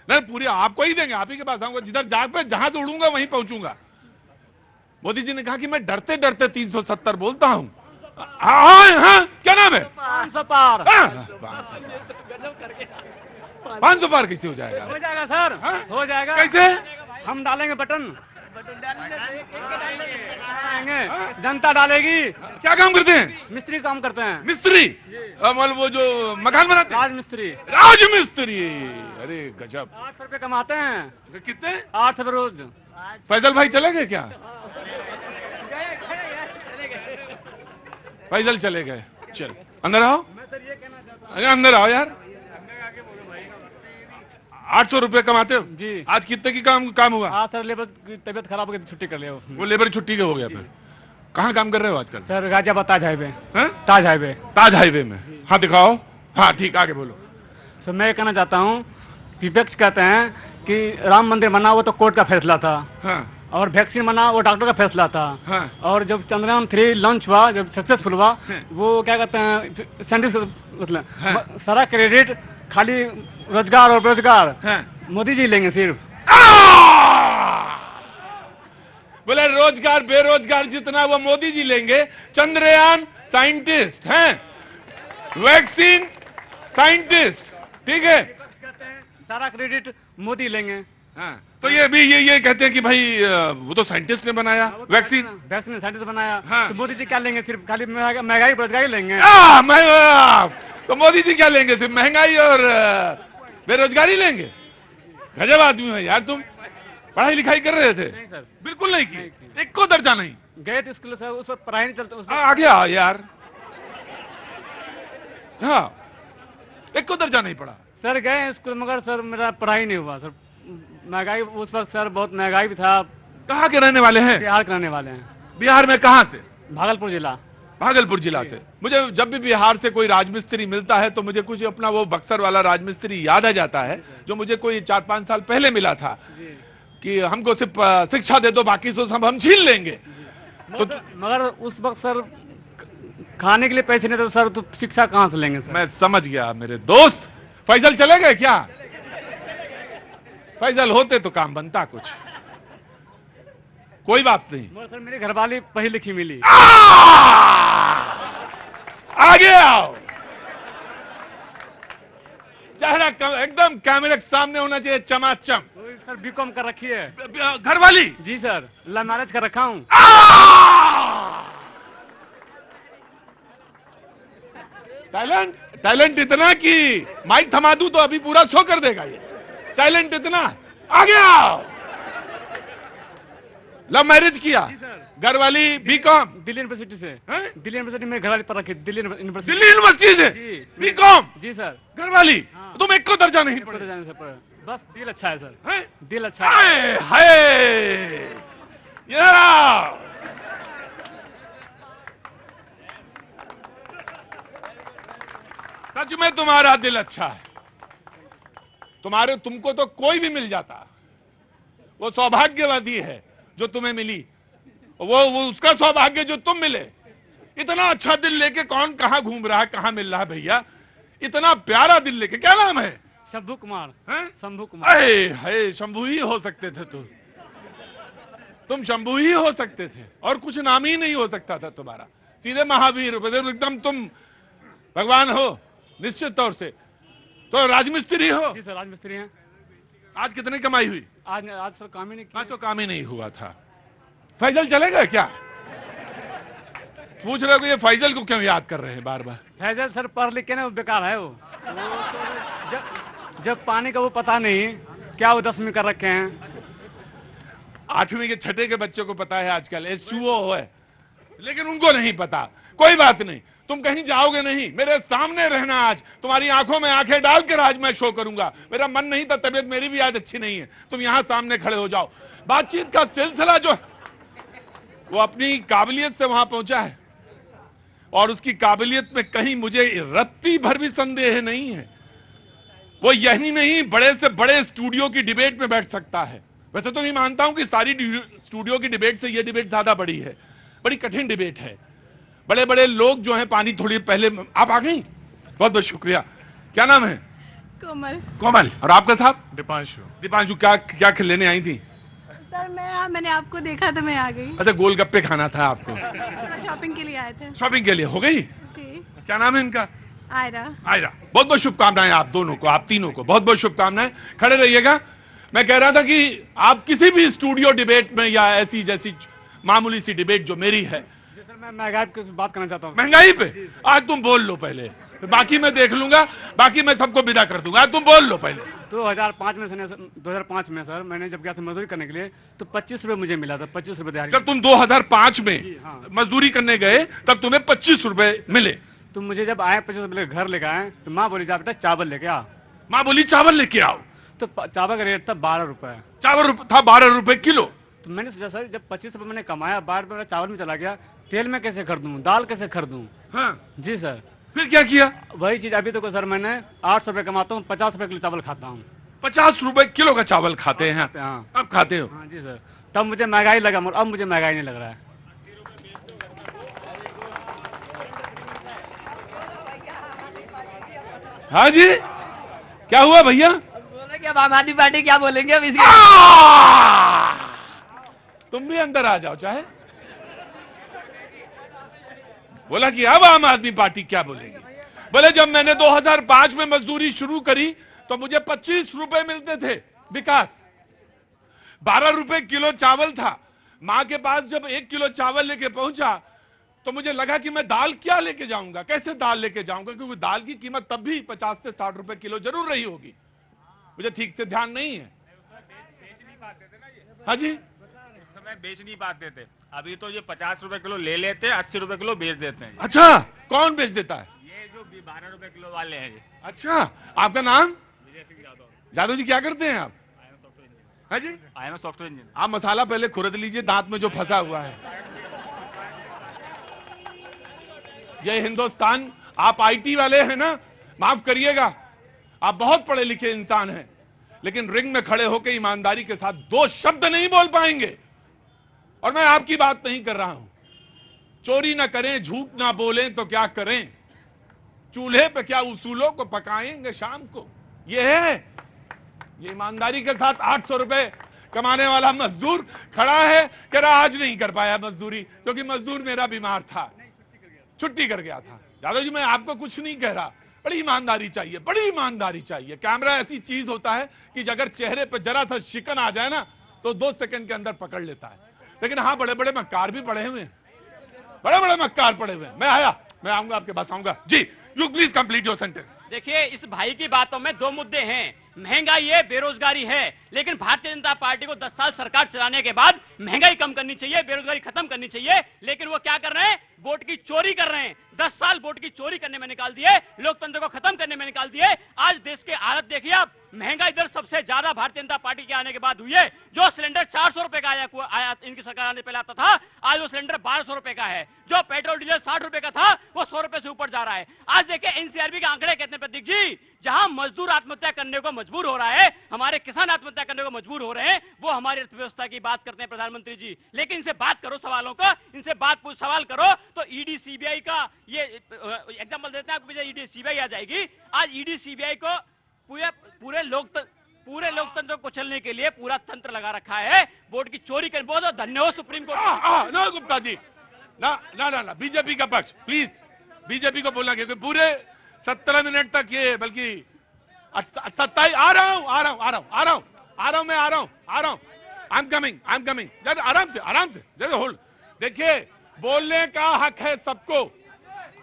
S3: नहीं पूरी आपको ही देंगे, आप ही के पास आऊंगा, जिधर जहां से उड़ूंगा वहीं पहुंचूंगा। मोदी जी ने कहा कि मैं डरते डरते 370 बोलता हूं। हाँ, क्या नाम है?
S5: 500 पार।
S3: 500 पार कैसे हो जाएगा?
S2: हो जाएगा सर, हो जाएगा।
S3: कैसे?
S2: हम डालेंगे बटन, जनता डालेगी।
S3: क्या काम करते हैं?
S2: मिस्त्री काम करते हैं।
S3: मिस्त्री? मतलब वो जो मकान बनाते हैं?
S2: राजमिस्त्री।
S3: राजमिस्त्री, अरे गजब।
S2: 800 रुपये कमाते हैं।
S3: कितने?
S2: 800 रुपये रोज।
S3: फैजल भाई चले गए क्या? फैजल चले गए। चल अंदर आओ, अरे अंदर आओ यार। 800 रुपए कमाते हो
S2: जी।
S3: आज कितने की काम हुआ?
S2: आज सर लेबर की तबीयत खराब हो गई, छुट्टी कर लिया उसने।
S3: वो लेबर छुट्टी के हो गया फिर? कहाँ काम कर रहे हो आजकल?
S2: सर गाजियाबाद ताज हाईवे।
S3: हैं?
S2: ताज हाईवे।
S3: ताज हाईवे में? हाँ दिखाओ। हाँ ठीक, आगे बोलो।
S2: सर मैं कहना चाहता हूँ, विपक्ष कहते हैं कि राम मंदिर बना वो तो कोर्ट का फैसला था।
S3: हाँ।
S2: और वैक्सीन बना वो डॉक्टर का फैसला था।
S3: हाँ।
S2: और जब चंद्रयान 3 लॉन्च हुआ, जब सक्सेसफुल हुआ,
S3: हाँ।
S2: वो क्या कहते हैं साइंटिस्ट मतलब
S3: हाँ।
S2: सारा क्रेडिट खाली रोजगार और बेरोजगार
S3: हाँ।
S2: मोदी जी लेंगे सिर्फ।
S3: बोले रोजगार बेरोजगार जितना वो मोदी जी लेंगे। चंद्रयान साइंटिस्ट हैं, वैक्सीन साइंटिस्ट, ठीक है,
S2: सारा क्रेडिट मोदी लेंगे।
S3: हाँ। तो ये भी ये कहते हैं कि भाई वो तो साइंटिस्ट ने बनाया वैक्सीन।
S2: वैक्सीन साइंटिस्ट बनाया।
S3: हाँ।
S2: तो मोदी जी क्या लेंगे? सिर्फ खाली महंगाई बेरोजगारी लेंगे।
S3: तो मोदी जी क्या लेंगे? सिर्फ महंगाई और बेरोजगारी लेंगे? गजब आदमी है यार तुम। पढ़ाई लिखाई कर रहे थे?
S2: नहीं सर।
S3: बिल्कुल नहीं की। एक को दर्जा नहीं?
S2: गए थे स्कूल सर, उस वक्त पढ़ाई नहीं चलता, उस वक्त
S3: आ गया यार। हाँ, एक को दर्जा नहीं पढ़ा।
S2: सर गए स्कूल, मगर सर मेरा पढ़ाई नहीं हुआ सर। महंगाई उस वक्त सर, बहुत महंगाई भी था।
S3: कहाँ के रहने वाले हैं?
S2: बिहार के रहने वाले हैं।
S3: बिहार में कहाँ से?
S2: भागलपुर जिला।
S3: भागलपुर जिला से। मुझे जब भी बिहार से कोई राजमिस्त्री मिलता है तो मुझे कुछ अपना वो बक्सर वाला राजमिस्त्री याद आ जाता है, जो मुझे कोई 4-5 साल पहले मिला था कि हमको सिर्फ शिक्षा दे दो, बाकी तो सब हम छीन लेंगे। तो
S2: मगर उस वक्त सर खाने के लिए पैसे नहीं थे, तो सर तो शिक्षा कहाँ से लेंगे सर?
S3: मैं समझ गया मेरे दोस्त। फैजल चले गए क्या? फैजल होते तो काम बनता कुछ। कोई बात नहीं।
S2: मगर सर मेरी घरवाली पढ़ी लिखी मिली।
S3: आगे आओ। चेहरा एकदम कैमरे के सामने होना चाहिए, चमाचम।
S2: सर बीकॉम कर रखी है।
S3: घरवाली?
S2: जी सर, लव मैरिज कर रखा हूँ।
S3: टैलेंट, टैलेंट इतना कि माइक थमा दूं तो अभी पूरा शो कर देगा ये। टैलेंट इतना। आगे आओ। लव मैरिज किया? घरवाली बीकॉम?
S2: दिल्ली यूनिवर्सिटी से।
S3: हैं?
S2: दिल्ली यूनिवर्सिटी में घरवाली पर रखी, दिल्ली यूनिवर्सिटी।
S3: दिल्ली यूनिवर्सिटी से
S2: जी।
S3: बीकॉम?
S2: जी सर।
S3: घरवाली?
S2: हाँ।
S3: तुम एक को दर्जा नहीं
S2: पढ़े
S3: पढ़े?
S2: जाने से पढ़े। बस दिल अच्छा है सर,
S3: हैं?
S2: दिल अच्छा है।
S3: हाय हाय यार, सच में तुम्हारा दिल अच्छा है। तुमको तो कोई भी मिल जाता, वो सौभाग्यवती है जो तुम्हें मिली। वो उसका सौभाग्य जो तुम मिले। इतना अच्छा दिल लेके कौन कहां घूम रहा है, कहां मिल रहा है भैया? इतना प्यारा दिल लेके। क्या नाम है?
S2: शंभू कुमार।
S3: हैं?
S2: शंभू कुमार।
S3: अरे हाय, शंभू ही हो सकते थे तुम शंभू ही हो सकते थे, और कुछ नाम ही नहीं हो सकता था तुम्हारा। सीधे महावीर एकदम तुम भगवान हो निश्चित तौर से। तो राजमिस्त्री हो?
S2: जी सर, राजमिस्त्री हैं।
S3: आज कितनी कमाई हुई?
S2: आज सर काम ही नहीं किया।
S3: आज तो काम ही नहीं हुआ था। फैजल चलेगा क्या? पूछ रहे हो कि ये फैजल को क्यों याद कर रहे हैं बार बार?
S2: फैजल सर पढ़ लिख के ना, वो बेकार है। वो जब पानी का वो पता नहीं क्या, वो 10वीं कर रखे हैं।
S3: 8वीं के छठे के बच्चों को पता है आजकल H2O है, लेकिन उनको नहीं पता। कोई बात नहीं, तुम कहीं जाओगे नहीं, मेरे सामने रहना। आज तुम्हारी आंखों में आंखें डालकर आज मैं शो करूंगा। मेरा मन नहीं था, तबीयत मेरी भी आज अच्छी नहीं है। तुम यहां सामने खड़े हो जाओ। बातचीत का सिलसिला जो वो अपनी काबिलियत से वहां पहुंचा है, और उसकी काबिलियत में कहीं मुझे रत्ती भर भी संदेह नहीं है। वो यही नहीं, बड़े से बड़े स्टूडियो की डिबेट में बैठ सकता है। वैसे तो मैं मानता हूं कि सारी स्टूडियो की डिबेट से यह डिबेट ज्यादा बड़ी है, बड़ी कठिन डिबेट है। बड़े बड़े लोग जो हैं, पानी थोड़ी पहले आप आ गई, बहुत बहुत शुक्रिया। क्या नाम है?
S7: कोमल।
S3: कोमल। और आपका साहब?
S4: दीपांशु।
S3: दीपांशु, क्या लेने आई थी?
S7: सर मैंने आपको देखा तो मैं आ गई।
S3: अच्छा, गोलगप्पे खाना था आपको?
S7: शॉपिंग के लिए आए थे।
S3: शॉपिंग के लिए हो गई?
S7: जी।
S3: क्या नाम है इनका?
S7: आयरा।
S3: आयरा। बहुत बहुत शुभकामनाएं आप दोनों को, आप तीनों को बहुत बहुत शुभकामनाएं। खड़े रहिएगा। मैं कह रहा था कि आप किसी भी स्टूडियो डिबेट में या ऐसी जैसी मामूली सी डिबेट जो मेरी है।
S2: सर मैं महंगाई की बात करना चाहता हूँ।
S3: महंगाई पे आज तुम बोल लो पहले, फिर बाकी मैं देख लूंगा, बाकी मैं सबको विदा कर दूंगा। आज तुम बोल लो पहले।
S2: 2005 में सर मैंने जब गया था मजदूरी करने के लिए, तो 25 रुपए मुझे मिला था। 25 रुपए दिहाड़ी।
S3: जब तुम 2005 में
S2: हाँ।
S3: मजदूरी करने गए तब तुम्हें 25 रुपए मिले।
S2: तो मुझे जब आए 25 रुपए घर लेके आए, तो माँ बोली जा बेटा चावल लेके आ।
S3: माँ बोली चावल लेके आओ।
S2: तो चावल का रेट था 12 रुपए।
S3: चावल था 12 रुपए किलो।
S2: तो मैंने सोचा सर जब 25 रुपए मैंने कमाया, 12 रुपए मेरा चावल में चला गया, तेल में कैसे खरीदूं, दाल कैसे खरीदूं?
S3: हाँ।
S2: जी सर।
S3: फिर क्या किया?
S2: वही चीज अभी तो सर मैंने 800 रुपए कमाता हूँ, 50 रुपए किलो चावल खाता हूँ।
S3: 50 रुपए किलो का चावल खाते हैं?
S2: हाँ।
S3: अब खाते हो?
S2: हाँ जी सर। तब मुझे महंगाई लगा, अब मुझे महंगाई नहीं लग रहा है।
S3: हाँ जी, क्या हुआ भैया?
S8: बोले कि अब आम आदमी पार्टी क्या बोलेंगे अब इसके?
S3: तुम भी अंदर आ जाओ चाहे। बोला कि अब आम आदमी पार्टी क्या बोलेगी? बोले जब मैंने 2005 में मजदूरी शुरू करी तो मुझे 25 रुपए मिलते थे। विकास, 12 रुपए किलो चावल था। मां के पास जब 1 किलो चावल लेके पहुंचा तो मुझे लगा कि मैं दाल क्या लेके जाऊंगा, कैसे दाल लेके जाऊंगा, क्योंकि दाल की कीमत तब भी 50 से 60 रुपए किलो जरूर रही होगी। मुझे ठीक से ध्यान नहीं है। हाँ जी,
S9: समय बेच नहीं पाते थे, अभी तो ये 50 रुपए किलो ले लेते हैं, 80 रुपए किलो बेच देते हैं।
S3: अच्छा, कौन बेच देता है?
S9: ये जो 12 रुपए किलो वाले हैं ये।
S3: अच्छा, आपका नाम?
S9: विजय सिंह यादव।
S3: जादव जी, क्या करते हैं आप? हाँ जी,
S9: आई एम सॉफ्टवेयर इंजीनियर।
S3: आप मसाला पहले खुरद लीजिए, दांत में जो फंसा हुआ है। ये हिंदुस्तान, आप आईटी वाले हैं ना, माफ करिएगा, आप बहुत पढ़े लिखे इंसान हैं, लेकिन रिंग में खड़े होकर ईमानदारी के साथ 2 शब्द नहीं बोल पाएंगे। और मैं आपकी बात नहीं कर रहा हूं। चोरी ना करें, झूठ ना बोलें तो क्या करें, चूल्हे पे क्या उसूलों को पकाएंगे शाम को। ये है, ये ईमानदारी के साथ 800 रुपए कमाने वाला मजदूर खड़ा है, कह रहा आज नहीं कर पाया मजदूरी, क्योंकि मजदूर मेरा बीमार था, छुट्टी कर गया था। यादव जी, मैं आपको कुछ नहीं कह रहा, बड़ी ईमानदारी चाहिए, बड़ी ईमानदारी चाहिए। कैमरा ऐसी चीज होता है कि अगर चेहरे पर जरा सा शिकन आ जाए ना, तो 2 सेकंड के अंदर पकड़ लेता है। लेकिन हाँ, बड़े बड़े मक्कार भी पड़े हुए हैं, बड़े बड़े मक्कार पड़े हुए हैं। मैं आऊंगा, आपके पास आऊंगा। जी, you please complete your sentence.
S5: देखिए, इस भाई की बातों में 2 मुद्दे हैं, महंगाई है, बेरोजगारी है। लेकिन भारतीय जनता पार्टी को 10 साल सरकार चलाने के बाद महंगाई कम करनी चाहिए, बेरोजगारी खत्म करनी चाहिए। लेकिन वो क्या कर रहे हैं? वोट की चोरी कर रहे हैं। 10 साल वोट की चोरी करने में निकाल दिए, लोकतंत्र को खत्म करने में निकाल दिए। आज देश की हालत देखिए आप, महंगाई दर सबसे ज्यादा भारतीय जनता पार्टी के आने के बाद हुई है। जो सिलेंडर 400 रुपए का आया इनकी सरकार आने पहले आता था, आज वो सिलेंडर 1200 रुपए का है। जो पेट्रोल डीजल 60 रुपए का था, वो 100 रुपए से ऊपर जा रहा है। आज देखिए, एनसीआरबी के आंकड़े कहते हैं प्रतीक जी, जहां मजदूर आत्महत्या करने को मजबूर हो रहा है, हमारे किसान आत्महत्या करने को मजबूर हो रहे हैं, वो हमारी अर्थव्यवस्था की बात करते हैं प्रधानमंत्री जी। लेकिन इनसे बात करो सवालों का, इनसे सवाल करो तो ईडी सीबीआई का ये एग्जांपल देते हैं आपको, ईडी सीबीआई आ जाएगी। आज ईडी सीबीआई को पूरे लोकतंत्र को कुचलने के लिए पूरा तंत्र लगा रखा है। वोट की चोरी कर, बहुत धन्य हो सुप्रीम कोर्ट।
S3: ना गुप्ता जी, ना बीजेपी का पक्ष, प्लीज बीजेपी को बोलना, क्योंकि पूरे 17 मिनट तक ये, बल्कि 27, आ रहा हूं मैं आई एम कमिंग। जरा आराम से जरा होल्ड। देखिए, बोलने का हक है सबको।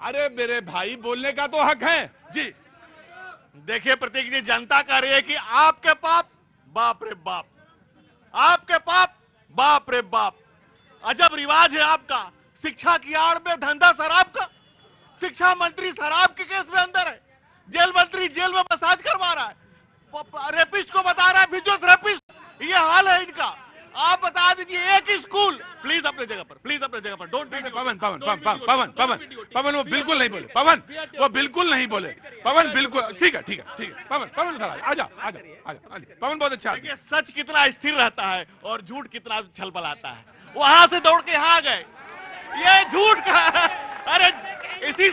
S3: अरे मेरे भाई, बोलने का तो हक है जी।
S10: देखिए प्रतीक जी, जनता कह रही है कि आपके पाप, बाप रे बाप, आपके पाप, बाप रे बाप। अजब रिवाज है आपका। शिक्षा की आड़ में धंधा शराब का। शिक्षा मंत्री शराब के केस में अंदर है, जेल मंत्री जेल में मसाज करवा रहा है, रेपिस्ट को बता रहा है फिजियोथेरेपिस्ट। ये हाल है इनका। आप बता दीजिए, एक ही स्कूल, प्लीज अपने जगह पर, डोंट।
S3: पवन वो बिल्कुल नहीं बोले, वो बिल्कुल नहीं बोले। पवन बिल्कुल ठीक है। पवन आजा। पवन बहुत अच्छा।
S10: देखिए, सच कितना स्थिर रहता है और झूठ कितना छलबलाता है। वहां से दौड़ के यहाँ गए, ये झूठ का। अरे इसी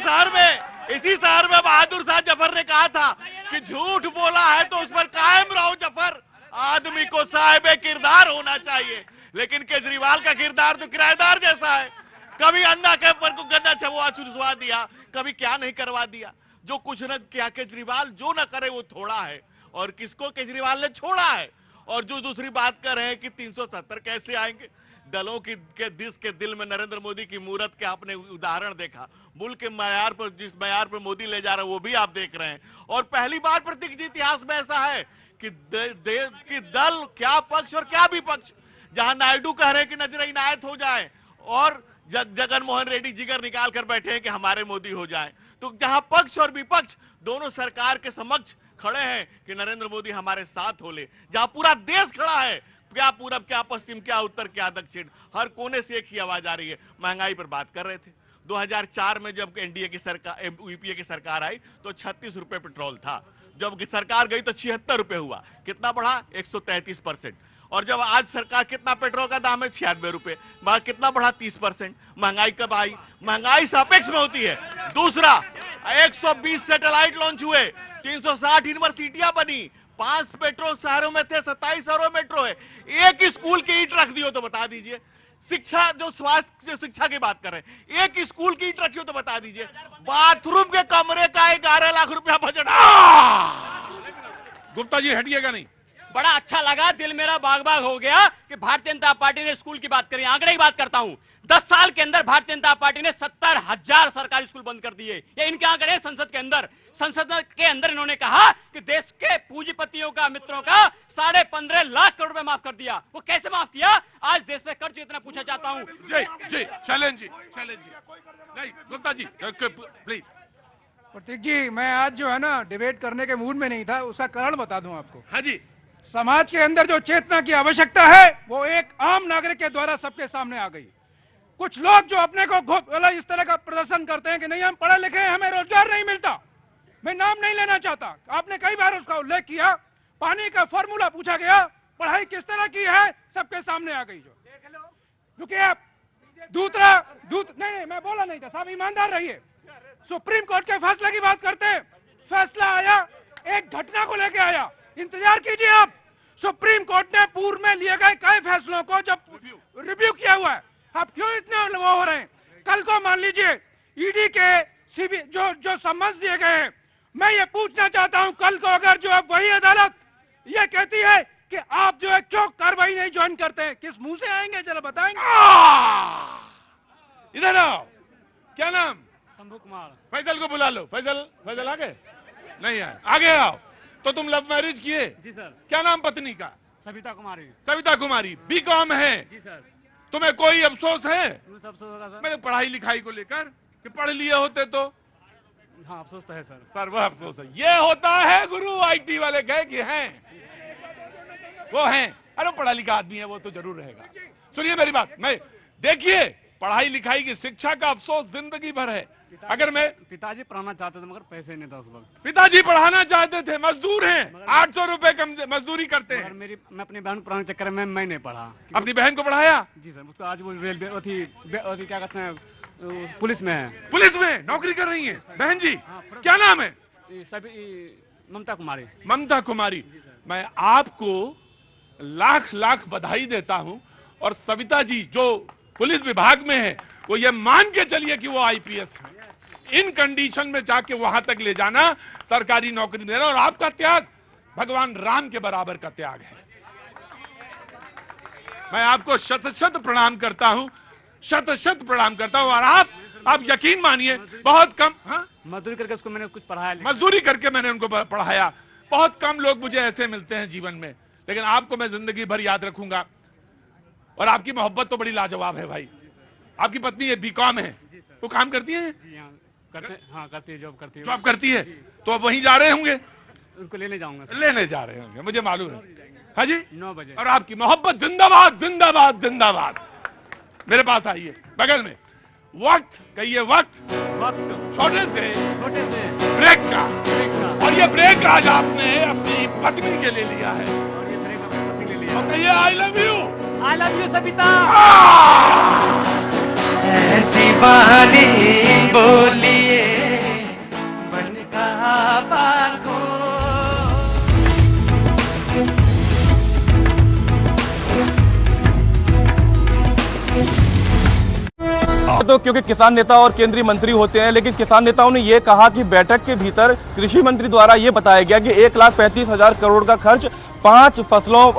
S10: शहर में बहादुर शाह जफर ने कहा था कि झूठ बोला है तो उस पर कायम रहो जफर, आदमी को साहिबे किरदार होना चाहिए। लेकिन केजरीवाल का किरदार तो किराएदार जैसा है। कभी अन्ना कैंप को गन्ना छुड़वा दिया, कभी क्या नहीं करवा दिया। जो कुछ न किया केजरीवाल, जो न करे वो थोड़ा है। और किसको केजरीवाल ने छोड़ा है। और जो दूसरी बात कर रहे हैं कि 370 कैसे आएंगे, दलों के दिल में नरेंद्र मोदी की मूरत के आपने उदाहरण देखा। मुल्क के मैयार पर, जिस मैयार पर मोदी ले जा रहे हैं, वो भी आप देख रहे हैं। और पहली बार प्रतीक जी इतिहास में ऐसा है कि दल क्या पक्ष और क्या विपक्ष, जहां नायडू कह रहे हैं कि नजर इनायत हो जाए और जगन मोहन रेड्डी जिगर निकाल कर बैठे हैं कि हमारे मोदी हो जाए। तो जहां पक्ष और विपक्ष दोनों सरकार के समक्ष खड़े हैं कि नरेंद्र मोदी हमारे साथ हो ले, जहां पूरा देश खड़ा है, क्या पूरब, क्या पश्चिम, क्या उत्तर, क्या दक्षिण, हर कोने से एक ही आवाज आ रही है। महंगाई पर बात कर रहे थे। 2004 में जब एनडीए की सरकार, यूपीए की सरकार आई तो 36 रुपए पेट्रोल था। जब सरकार गई तो 76 रुपए हुआ। कितना बढ़ा? 133%। और जब आज सरकार, कितना पेट्रोल का दाम है? 96 रुपए। कितना बढ़ा? 30%। महंगाई कब आई? महंगाई सापेक्ष में होती है। दूसरा, 120 सैटेलाइट लॉन्च हुए, 360 यूनिवर्सिटियां बनी, 5 मेट्रो शहरों में थे, 27 शहरों में मेट्रो है। एक स्कूल की ईंट रख दियो तो बता दीजिए। शिक्षा, जो स्वास्थ्य शिक्षा की बात कर रहे हैं, एक स्कूल की ईंट रखी हो तो बता दीजिए। बाथरूम के कमरे का 11 लाख रुपया बजट।
S3: गुप्ता जी हटिएगा नहीं,
S5: बड़ा अच्छा लगा, दिल मेरा बाग बाग हो गया कि भारतीय जनता पार्टी ने स्कूल की बात करी। आंकड़े की बात करता हूं, 10 साल के अंदर भारतीय जनता पार्टी ने 70,000 सरकारी स्कूल बंद कर दिए। ये इनके आंकड़े संसद के अंदर। संसद के अंदर इन्होंने कहा कि देश के पूंजीपतियों का, मित्रों का 15.5 लाख करोड़ रुपए माफ कर दिया। वो कैसे माफ किया? आज देश में कर्ज कितना पूछना चाहता हूं।
S3: जी चैलेंज जी नहीं गुप्ता जी प्लीज।
S4: प्रतीक जी, मैं आज जो है ना डिबेट करने के मूड में नहीं था, उसका कारण बता दूं आपको।
S3: हाँ जी।
S4: समाज के अंदर जो चेतना की आवश्यकता है वो एक आम नागरिक के द्वारा सबके सामने आ गई। कुछ लोग जो अपने को इस तरह का प्रदर्शन करते हैं कि नहीं हम पढ़े लिखे हैं, हमें रोजगार नहीं मिलता। मैं नाम नहीं लेना चाहता, आपने कई बार उसका उल्लेख किया। पानी का फॉर्मूला पूछा गया, पढ़ाई किस तरह की है, सबके सामने आ गई। जो रुकिए आप, नहीं मैं बोला नहीं था साहब, ईमानदार रहिए। सुप्रीम कोर्ट के फैसले की बात करते हैं। फैसला आया, एक घटना को लेके आया, इंतजार कीजिए आप। सुप्रीम कोर्ट ने पूर्व में लिए गए कई फैसलों को जब रिव्यू किया हुआ है, आप क्यों इतने वो हो रहे हैं? कल को मान लीजिए ईडी के जो समन्स दिए गए हैं, मैं ये पूछना चाहता हूं, कल को अगर जो अब वही अदालत ये कहती है कि आप जो है क्यों कार्रवाई नहीं ज्वाइन करते हैं, किस मुंह से आएंगे जरा बताएंगे?
S3: इधर आओ, क्या नाम?
S5: शंभू कुमार।
S3: फैजल को बुला लो। फैजल आ गए? नहीं आए, आगे आओ। तो तुम लव मैरिज किए?
S5: जी सर।
S3: क्या नाम पत्नी का?
S5: सविता कुमारी।
S3: सविता कुमारी, B.Com है?
S5: जी सर।
S3: तुम्हें कोई अफसोस है?
S5: अफसोस होगा सर।
S3: मेरे पढ़ाई लिखाई को लेकर कि पढ़ लिए होते तो?
S5: हाँ अफसोस तो है सर।
S3: सर वह अफसोस है, ये होता है गुरु। IT वाले कहे कि हैं, वो हैं। अरे पढ़ा लिखा आदमी है, वो तो जरूर रहेगा। सुनिए मेरी बात, मैं देखिए पढ़ाई लिखाई की शिक्षा का अफसोस जिंदगी भर है। अगर मैं
S5: पिताजी पढ़ाना चाहते थे मगर पैसे नहीं था उस वक्त।
S3: पिताजी पढ़ाना चाहते थे, मजदूर हैं, 800 रुपए कम मजदूरी करते हैं।
S5: मैं अपनी बहन को पढ़ाने चक्कर में मैं नहीं पढ़ा।
S3: अपनी बहन को पढ़ाया?
S5: जी सर। उसको आज वो रेलवे क्या कहते हैं, पुलिस में है।
S3: पुलिस में नौकरी कर रही है बहन जी? क्या नाम है?
S5: ममता कुमारी।
S3: ममता कुमारी, मैं आपको लाख लाख बधाई देता हूं। और सविता जी जो पुलिस विभाग में है, वो ये मान के चलिए कि वो IPS है। इन कंडीशन में जाके वहां तक ले जाना, सरकारी नौकरी देना, और आपका त्याग भगवान राम के बराबर का त्याग है। मैं आपको शत शत प्रणाम करता हूं, शत शत प्रणाम करता हूं। और आप यकीन मानिए बहुत कम
S5: मजदूरी करके उसको मैंने कुछ पढ़ाया,
S3: मजदूरी करके मैंने उनको पढ़ाया। बहुत कम लोग मुझे ऐसे मिलते हैं जीवन में, लेकिन आपको मैं जिंदगी भर याद रखूंगा। और आपकी मोहब्बत तो बड़ी लाजवाब है भाई। आपकी पत्नी ये B.Com है, वो काम करती है?
S5: करती है, जॉब करती है।
S3: जॉब करती है, तो अब वहीं जा रहे होंगे?
S5: उनको लेने जाऊंगा।
S3: लेने जा रहे होंगे, मुझे मालूम है। हाँ जी,
S5: 9 बजे।
S3: और आपकी मोहब्बत जिंदाबाद जिंदाबाद जिंदाबाद। मेरे पास आइए, बगल में। वक्त कहिए, वक्त छोटे से ब्रेक का। और ये ब्रेक आज आपने अपनी पत्नी के लिए लिया है।
S5: और ये ब्रेक अपनी पत्नी के लिए।
S3: और कहिए I love you.
S5: I love you Savita.
S8: ऐसी बारी बोलिए बन कहा बागो।
S10: तो क्योंकि किसान नेता और केंद्रीय मंत्री होते हैं, लेकिन किसान नेताओं ने यह कहा कि बैठक के भीतर कृषि मंत्री द्वारा यह बताया गया कि 1,35,000 करोड़ का खर्च 5 फसलों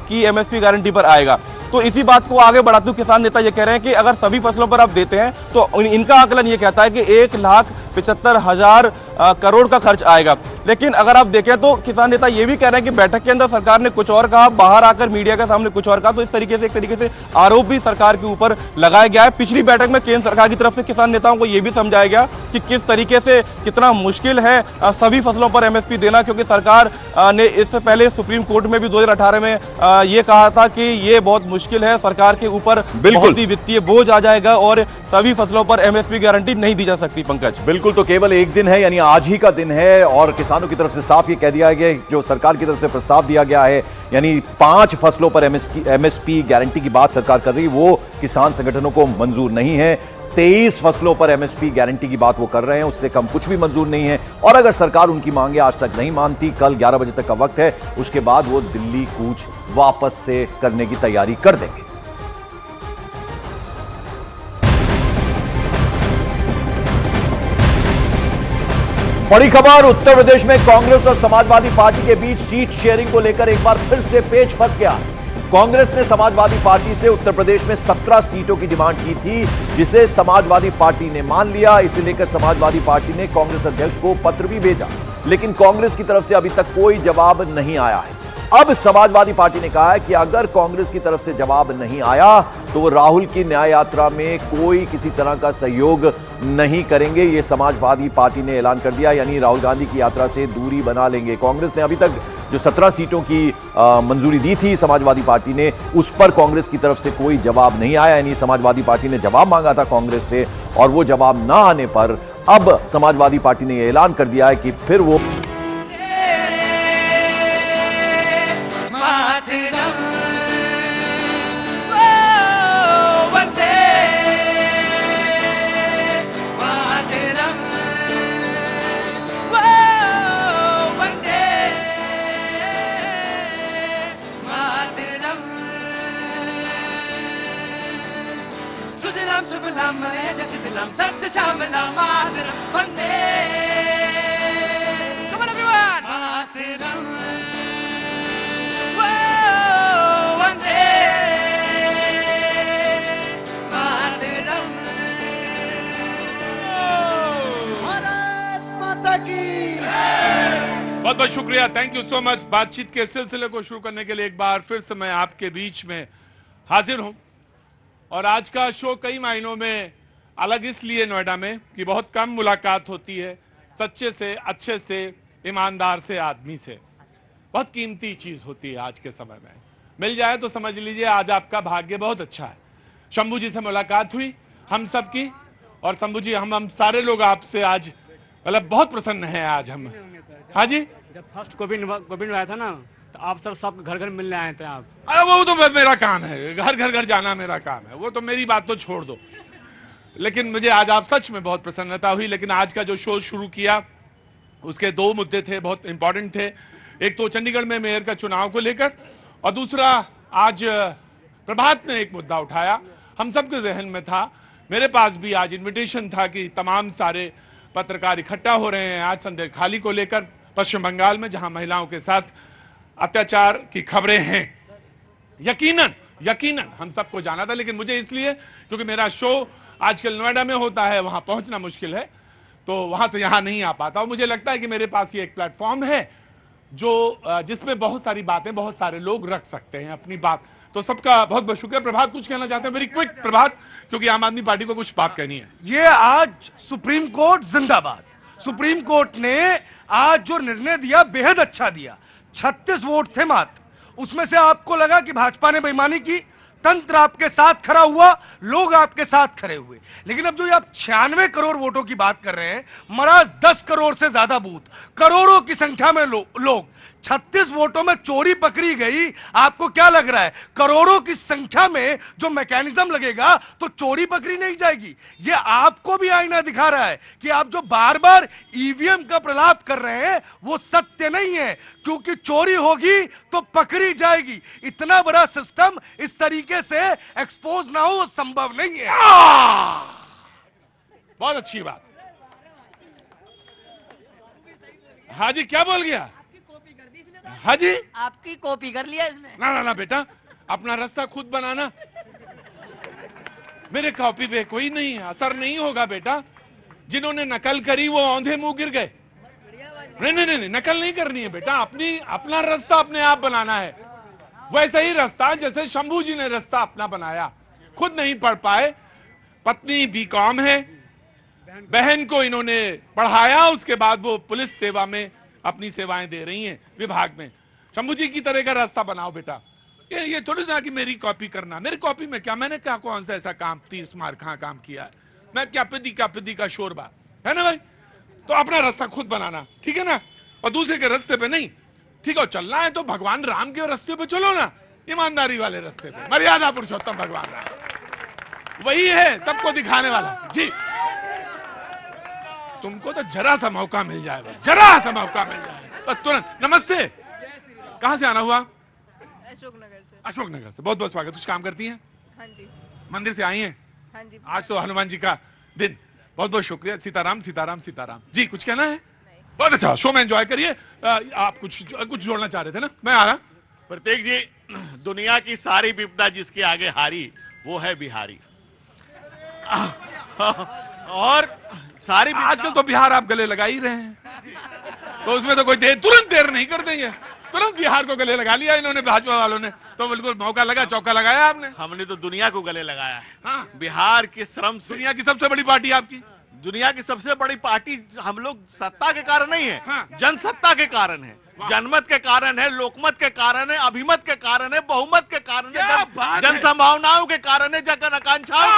S10: की MSP गारंटी पर आएगा। तो इसी बात को आगे बढ़ाते हुए किसान नेता ये कह रहे हैं कि अगर सभी फसलों पर आप देते हैं तो इनका आकलन ये कहता है कि 1,75,000 करोड़ का खर्च आएगा। लेकिन अगर आप देखें तो किसान नेता ये भी कह रहे हैं कि बैठक के अंदर सरकार ने कुछ और कहा, बाहर आकर मीडिया के सामने कुछ और कहा। तो इस तरीके से एक तरीके से आरोप भी सरकार के ऊपर लगाया गया है। पिछली बैठक में केंद्र सरकार की तरफ से किसान नेताओं को यह भी समझाया गया कि किस तरीके से कितना मुश्किल है सभी फसलों पर MSP देना, क्योंकि सरकार ने इससे पहले सुप्रीम कोर्ट में भी 2018 में यह कहा था कि यह बहुत मुश्किल है, सरकार के ऊपर बहुत ही वित्तीय बोझ आ जाएगा और सभी फसलों पर MSP गारंटी नहीं दी जा सकती। पंकज,
S11: बिल्कुल, तो केवल एक दिन है, यानी आज ही का दिन है, और किसानों की तरफ से साफ ये कह दिया गया, जो सरकार की तरफ से प्रस्ताव दिया गया है, यानी 5 फसलों पर MSP गारंटी की बात सरकार कर रही है, वो किसान संगठनों को मंजूर नहीं है। 23 फसलों पर MSP गारंटी की बात वो कर रहे हैं, उससे कम कुछ भी मंजूर नहीं है। और अगर सरकार उनकी मांगे आज तक नहीं मानती, कल 11 बजे तक का वक्त है, उसके बाद वो दिल्ली कूच वापस से करने की तैयारी कर देंगे। बड़ी खबर, उत्तर प्रदेश में कांग्रेस और समाजवादी पार्टी के बीच सीट शेयरिंग को लेकर एक बार फिर से पेच फंस गया। कांग्रेस ने समाजवादी पार्टी से उत्तर प्रदेश में 17 सीटों की डिमांड की थी, जिसे समाजवादी पार्टी ने मान लिया। इसे लेकर समाजवादी पार्टी ने कांग्रेस अध्यक्ष को पत्र भी भेजा, लेकिन कांग्रेस की तरफ से अभी तक कोई जवाब नहीं आया है। अब समाजवादी पार्टी ने कहा है कि अगर कांग्रेस की तरफ से जवाब नहीं आया तो वो राहुल की न्याय यात्रा में कोई किसी तरह का सहयोग नहीं करेंगे। ये समाजवादी पार्टी ने ऐलान कर दिया, यानी राहुल गांधी की यात्रा से दूरी बना लेंगे। कांग्रेस ने अभी तक जो 17 सीटों की मंजूरी दी थी समाजवादी पार्टी ने, उस पर कांग्रेस की तरफ से कोई जवाब नहीं आया। यानी समाजवादी पार्टी ने जवाब मांगा था कांग्रेस से, और वो जवाब ना आने पर अब समाजवादी पार्टी ने यह ऐलान कर दिया है कि फिर वो
S3: बहुत बहुत शुक्रिया, थैंक यू सो मच। बातचीत के सिलसिले को शुरू करने के लिए एक बार फिर से मैं आपके बीच में हाजिर हूं। और आज का शो कई मायनों में अलग इसलिए नोएडा में कि बहुत कम मुलाकात होती है सच्चे से, अच्छे से, ईमानदार से आदमी से। बहुत कीमती चीज होती है आज के समय में। मिल जाए तो समझ लीजिए आज आपका भाग्य बहुत अच्छा है। शंभू जी से मुलाकात हुई हम सबकी, और शंभू जी हम सारे लोग आपसे आज मतलब बहुत प्रसन्न हैं आज हम। हाँ जी,
S2: जब फर्स्ट कोविड आया था ना, तो आप सब घर घर मिलने आए थे आप।
S3: अरे वो तो मेरा काम है, घर जाना मेरा काम है, वो तो मेरी बात तो छोड़ दो। लेकिन मुझे आज आप सच में बहुत प्रसन्नता हुई। लेकिन आज का जो शो शुरू किया उसके दो मुद्दे थे, बहुत इंपॉर्टेंट थे। एक तो चंडीगढ़ में मेयर का चुनाव को लेकर, और दूसरा आज प्रभात ने एक मुद्दा उठाया, हम सबके जहन में था। मेरे पास भी आज इन्विटेशन था कि तमाम सारे पत्रकार इकट्ठा हो रहे हैं आज संदेश खाली को लेकर पश्चिम बंगाल में, जहां महिलाओं के साथ अत्याचार की खबरें हैं। यकीनन हम सबको जाना था, लेकिन मुझे इसलिए क्योंकि मेरा शो आजकल नोएडा में होता है, वहां पहुंचना मुश्किल है, तो वहां से यहां नहीं आ पाता। और मुझे लगता है कि मेरे पास ये एक प्लेटफॉर्म है जो जिसमें बहुत सारी बातें बहुत सारे लोग रख सकते हैं अपनी बात। तो सबका बहुत बहुत शुक्रिया। प्रभात कुछ कहना चाहते हैं? वेरी क्विक प्रभात, क्योंकि आम आदमी पार्टी को कुछ बात कहनी है।
S4: ये आज सुप्रीम कोर्ट जिंदाबाद। सुप्रीम कोर्ट ने आज जो निर्णय दिया बेहद अच्छा दिया। 36 वोट थे मात्र, उसमें से आपको लगा कि भाजपा ने बेईमानी की, तंत्र आपके साथ खड़ा हुआ, लोग आपके साथ खड़े हुए। लेकिन अब जो ये आप 96 करोड़ वोटों की बात कर रहे हैं, महाराज 10 करोड़ से ज्यादा बूथ, करोड़ों की संख्या में लोग, 36 वोटों में चोरी पकड़ी गई। आपको क्या लग रहा है करोड़ों की संख्या में जो मैकेनिज्म लगेगा तो चोरी पकड़ी नहीं जाएगी? ये आपको भी आईना दिखा रहा है कि आप जो बार बार ईवीएम का प्रलाप कर रहे हैं वो सत्य नहीं है, क्योंकि चोरी होगी तो पकड़ी जाएगी। इतना बड़ा सिस्टम इस तरीके से एक्सपोज ना हो वो संभव नहीं है।
S3: बहुत अच्छी बात। हाँ जी, क्या बोल गया? हाँ जी,
S12: आपकी कॉपी कर लिया इसने।
S3: ना बेटा, अपना रास्ता खुद बनाना। मेरे कॉपी पे कोई नहीं असर नहीं होगा बेटा। जिन्होंने नकल करी वो औंधे मुंह गिर गए। नहीं, नकल नहीं करनी है बेटा, अपना रास्ता अपने आप बनाना है। वैसे ही रास्ता जैसे शंभू जी ने रास्ता अपना बनाया, खुद नहीं पढ़ पाए, पत्नी बीकॉम है, बहन को इन्होंने पढ़ाया, उसके बाद वो पुलिस सेवा में अपनी सेवाएं दे रही हैं विभाग में। शंभू जी की तरह का रास्ता बनाओ बेटा। ये थोड़ी ना कि मेरी कॉपी करना। मेरी कॉपी में क्या, मैंने क्या कौन सा ऐसा काम 30 मार कहां काम किया है? मैं क्या पिद्दी का शोरबा है ना भाई? तो अपना रास्ता खुद बनाना, ठीक है ना, और दूसरे के रास्ते पे नहीं। ठीक है, चलना है तो भगवान राम के रास्ते पे चलो ना, ईमानदारी वाले रास्ते पे। मर्यादा पुरुषोत्तम भगवान राम वही है सबको दिखाने वाला। जी, तुमको तो जरा सा मौका मिल जाए, बस जरा सा मौका मिल जाए बस तुरंत। नमस्ते, कहां से आना हुआ? अशोकनगर से। बहुत बहुत स्वागत। कुछ काम करती हैं?
S12: हाँ जी।
S3: मंदिर से आई हैं?
S12: हाँ जी।
S3: आज तो हनुमान जी का दिन। बहुत बहुत शुक्रिया। सीताराम सीताराम सीताराम। जी, कुछ कहना है? बहुत अच्छा, शो में एंजॉय करिए। आप कुछ जोड़ना चाह रहे थे ना? मैं आ रहा।
S10: प्रत्येक जी, दुनिया की सारी विपदा जिसके आगे हारी वो है बिहारी। और सारी
S3: आजकल तो बिहार आप गले लगा ही रहे हैं, तो उसमें तो कोई तुरंत देर नहीं कर देंगे, तुरंत बिहार को गले लगा लिया इन्होंने, भाजपा वालों ने। तो बिल्कुल मौका लगा, चौका लगाया आपने।
S10: हमने तो दुनिया को गले लगाया है।
S3: हाँ,
S10: बिहार के श्रम से।
S3: दुनिया की सबसे बड़ी पार्टी आपकी।
S10: दुनिया की सबसे बड़ी पार्टी हम लोग सत्ता के कारण नहीं है,
S3: हाँ।
S10: जनसत्ता के कारण है, जनमत के कारण है, लोकमत के कारण है, अभिमत के कारण है, बहुमत के कारण है, जन संभावनाओं के कारण है, जन आकांक्षाओं।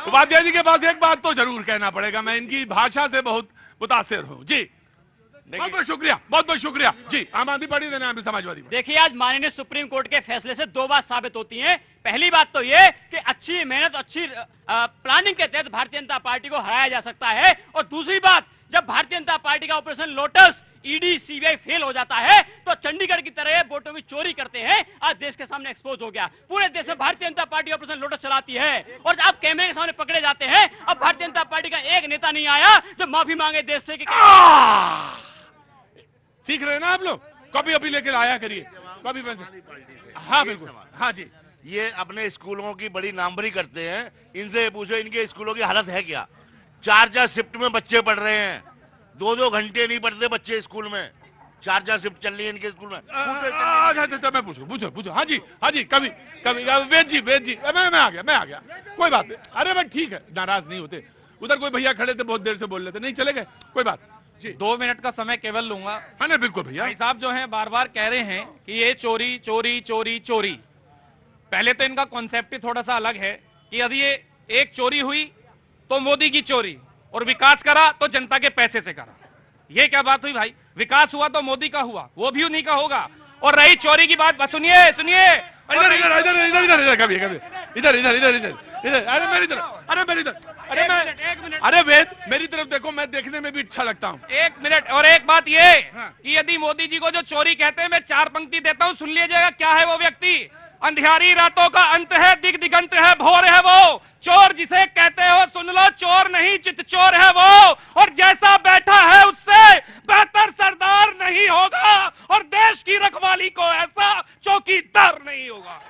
S3: उपाध्याय जी के पास एक बात तो जरूर कहना पड़ेगा, मैं इनकी भाषा से बहुत मुतासिर हूँ जी। बहुत बहुत शुक्रिया, बहुत बहुत शुक्रिया जी। आम आदमी पार्टी देना है समाजवादी।
S5: देखिए, आज माननीय सुप्रीम कोर्ट के फैसले से दो बात साबित होती हैं। पहली बात तो ये कि अच्छी मेहनत, अच्छी प्लानिंग के तहत भारतीय जनता पार्टी को हराया जा सकता है, और दूसरी बात, जब भारतीय जनता पार्टी का operation lotus, ED, CBI fail हो जाता है, तो चंडीगढ़ की तरह वोटों की चोरी करते हैं। आज देश के सामने एक्सपोज हो गया, पूरे देश में Bharatiya Janata party operation lotus चलाती है, और जब कैमरे के सामने पकड़े जाते हैं, अब भारतीय जनता पार्टी का एक नेता नहीं आया जो माफी मांगे देश से कि
S3: सीख रहे हैं ना आप लोग? कॉपी अभी लेकर आया करिए, कॉपी पेन। हाँ बिल्कुल, हाँ जी।
S10: ये अपने स्कूलों की बड़ी नामभरी करते हैं, इनसे पूछो इनके स्कूलों की हालत है क्या? 4 शिफ्ट में बच्चे पढ़ रहे हैं, 2 घंटे नहीं पढ़ते बच्चे स्कूल में, 4 शिफ्ट चल रही है इनके स्कूल में।
S3: मैं पूछो। हाँ जी, कभी वेद जी, मैं आ गया, कोई बात नहीं। अरे भाई ठीक है, नाराज नहीं होते। उधर कोई भैया खड़े थे, बहुत देर से बोल रहे थे, नहीं चले गए, कोई बात जी।
S13: 2 मिनट का समय केवल लूंगा।
S3: हाँ नहीं बिल्कुल भैया।
S13: भाई साहब जो हैं बार बार कह रहे हैं कि ये चोरी चोरी चोरी चोरी। पहले तो इनका कॉन्सेप्ट ही थोड़ा सा अलग है कि यदि ये एक चोरी हुई तो मोदी की चोरी, और विकास करा तो जनता के पैसे से करा। ये क्या बात हुई भाई? विकास हुआ तो मोदी का हुआ, वो भी उन्हीं का होगा। और रही चोरी की बात, बस सुनिए,
S3: इधर, अरे मेरी तरफ, अरे वेद मेरी तरफ देखो, मैं देखने में भी अच्छा लगता हूँ।
S13: 1 मिनट। और एक बात ये कि यदि मोदी जी को जो चोरी कहते हैं, मैं 4 पंक्ति देता हूँ, सुन लीजिएगा क्या है वो व्यक्ति। अंधियारी रातों का अंत है, दिगंत है, भोर है वो चोर जिसे कहते हो, सुन लो, चोर नहीं चित चोर है वो, और जैसा बैठा है उससे बेहतर सरदार नहीं होगा, और देश की रखवाली को ऐसा चौकीदार नहीं होगा।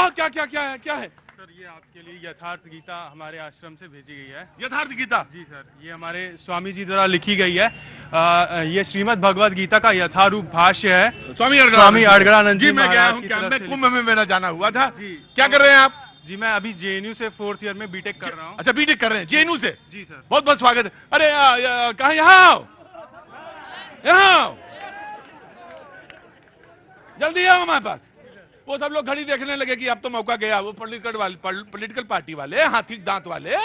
S3: क्या है
S14: सर? ये आपके लिए यथार्थ गीता हमारे आश्रम से भेजी गई है।
S3: यथार्थ गीता?
S14: जी सर, ये हमारे स्वामी जी द्वारा लिखी गई है। ये श्रीमद् भगवद गीता का यथारूप भाष्य है।
S3: स्वामी
S14: अड़गड़ानंद
S3: जी, मैं गया हूँ, मैं कुंभ में मेरा जाना हुआ था जी। क्या कर रहे हैं आप?
S14: जी, मैं अभी जेएनयू से 4th ईयर में बीटेक कर रहा हूँ।
S3: अच्छा, बीटेक कर रहे हैं जेएनयू से?
S14: जी सर।
S3: बहुत बहुत स्वागत है। अरे कहाँ? यहाँ जल्दी आओ हमारे पास। वो सब लोग घड़ी देखने लगे कि अब तो मौका गया। वो पॉलिटिकल पार्टी वाले, हाथी दांत वाले,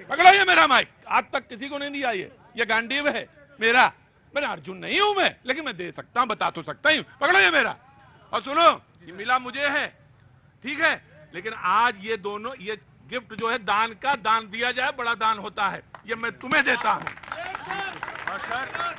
S3: पकड़ो ये मेरा माइक। आज तक किसी को नहीं दिया ये गांडीव है मेरा। मैं अर्जुन नहीं हूं मैं, लेकिन मैं दे सकता हूं, बता तो सकता हूं। पकड़ो ये मेरा। और सुनो, ये मिला मुझे है, ठीक है, लेकिन आज ये दोनों, ये गिफ्ट जो है दान का, दान दिया जाए बड़ा दान होता है, ये मैं तुम्हें देता हूं।
S14: और सर,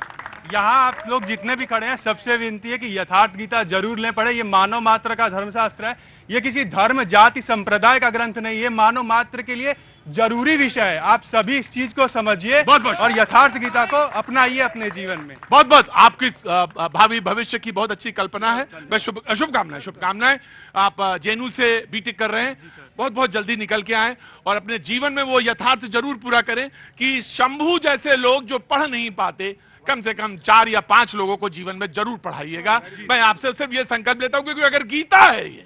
S14: यहाँ आप लोग जितने भी खड़े हैं, सबसे विनती है कि यथार्थ गीता जरूर लें, पढ़े। ये मानव मात्र का धर्मशास्त्र है, ये किसी धर्म, जाति, संप्रदाय का ग्रंथ नहीं है, मानव मात्र के लिए जरूरी विषय है। आप सभी इस चीज को समझिए और यथार्थ गीता को अपनाइए अपने जीवन में।
S3: बहुत बहुत आपकी भावी भविष्य की बहुत अच्छी कल्पना है। मैं शुभकामनाएं। आप जेएनयू से बीटेक कर रहे हैं, बहुत बहुत जल्दी निकल के आए और अपने जीवन में वो यथार्थ जरूर पूरा करें कि शंभू जैसे लोग जो पढ़ नहीं पाते, कम से कम 4 या 5 लोगों को जीवन में जरूर पढ़ाइएगा। मैं आपसे सिर्फ ये संकल्प लेता हूं, क्योंकि अगर गीता है ये,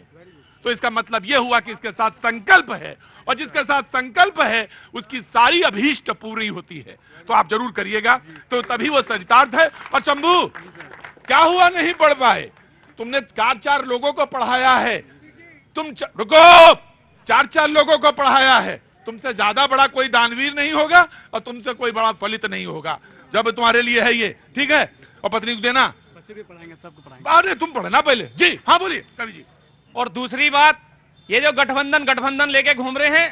S3: तो इसका मतलब यह हुआ कि इसके साथ संकल्प है, और जिसके साथ संकल्प है उसकी सारी अभीष्ट पूरी होती है। तो आप जरूर करिएगा, तो तभी वो चरितार्थ है। और शंभू, क्या हुआ नहीं पढ़ पाए? तुमने 4 लोगों को पढ़ाया है। तुम रुको, 4 लोगों को पढ़ाया है। तुमसे ज्यादा बड़ा कोई दानवीर नहीं होगा और तुमसे कोई बड़ा फलित नहीं होगा, जब तुम्हारे लिए है ये, ठीक है। और पत्नी को देना,
S13: बच्चे भी पढ़ाएंगे, सबको पढ़ाएंगे।
S3: अरे तुम पढ़ना पहले जी। हाँ बोलिए कवि जी।
S13: और दूसरी बात, ये जो गठबंधन लेके घूम रहे हैं,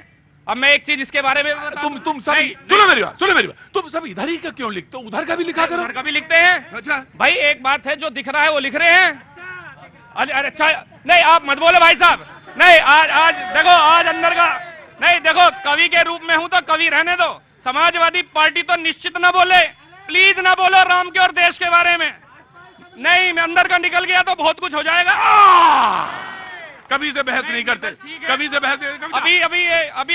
S13: अब मैं एक चीज इसके बारे में
S3: तुम सब सुनो मेरी बात, तुम सब इधर ही का क्यों लिखते हो? उधर का भी लिखा करो।
S13: उधर का भी लिखते हैं।
S3: अच्छा
S13: भाई, एक बात है, जो दिख रहा है वो लिख रहे हैं। अरे अच्छा, नहीं आप मत बोलो भाई साहब। नहीं, आज देखो, आज अंदर का नहीं, देखो कवि के रूप में हूं तो कवि रहने दो। समाजवादी पार्टी तो निश्चित ना बोले, प्लीज ना बोलो राम के और देश के बारे में। नहीं, मैं अंदर का निकल गया तो बहुत कुछ हो जाएगा।
S3: कभी से बहस नहीं करते, कभी से बहस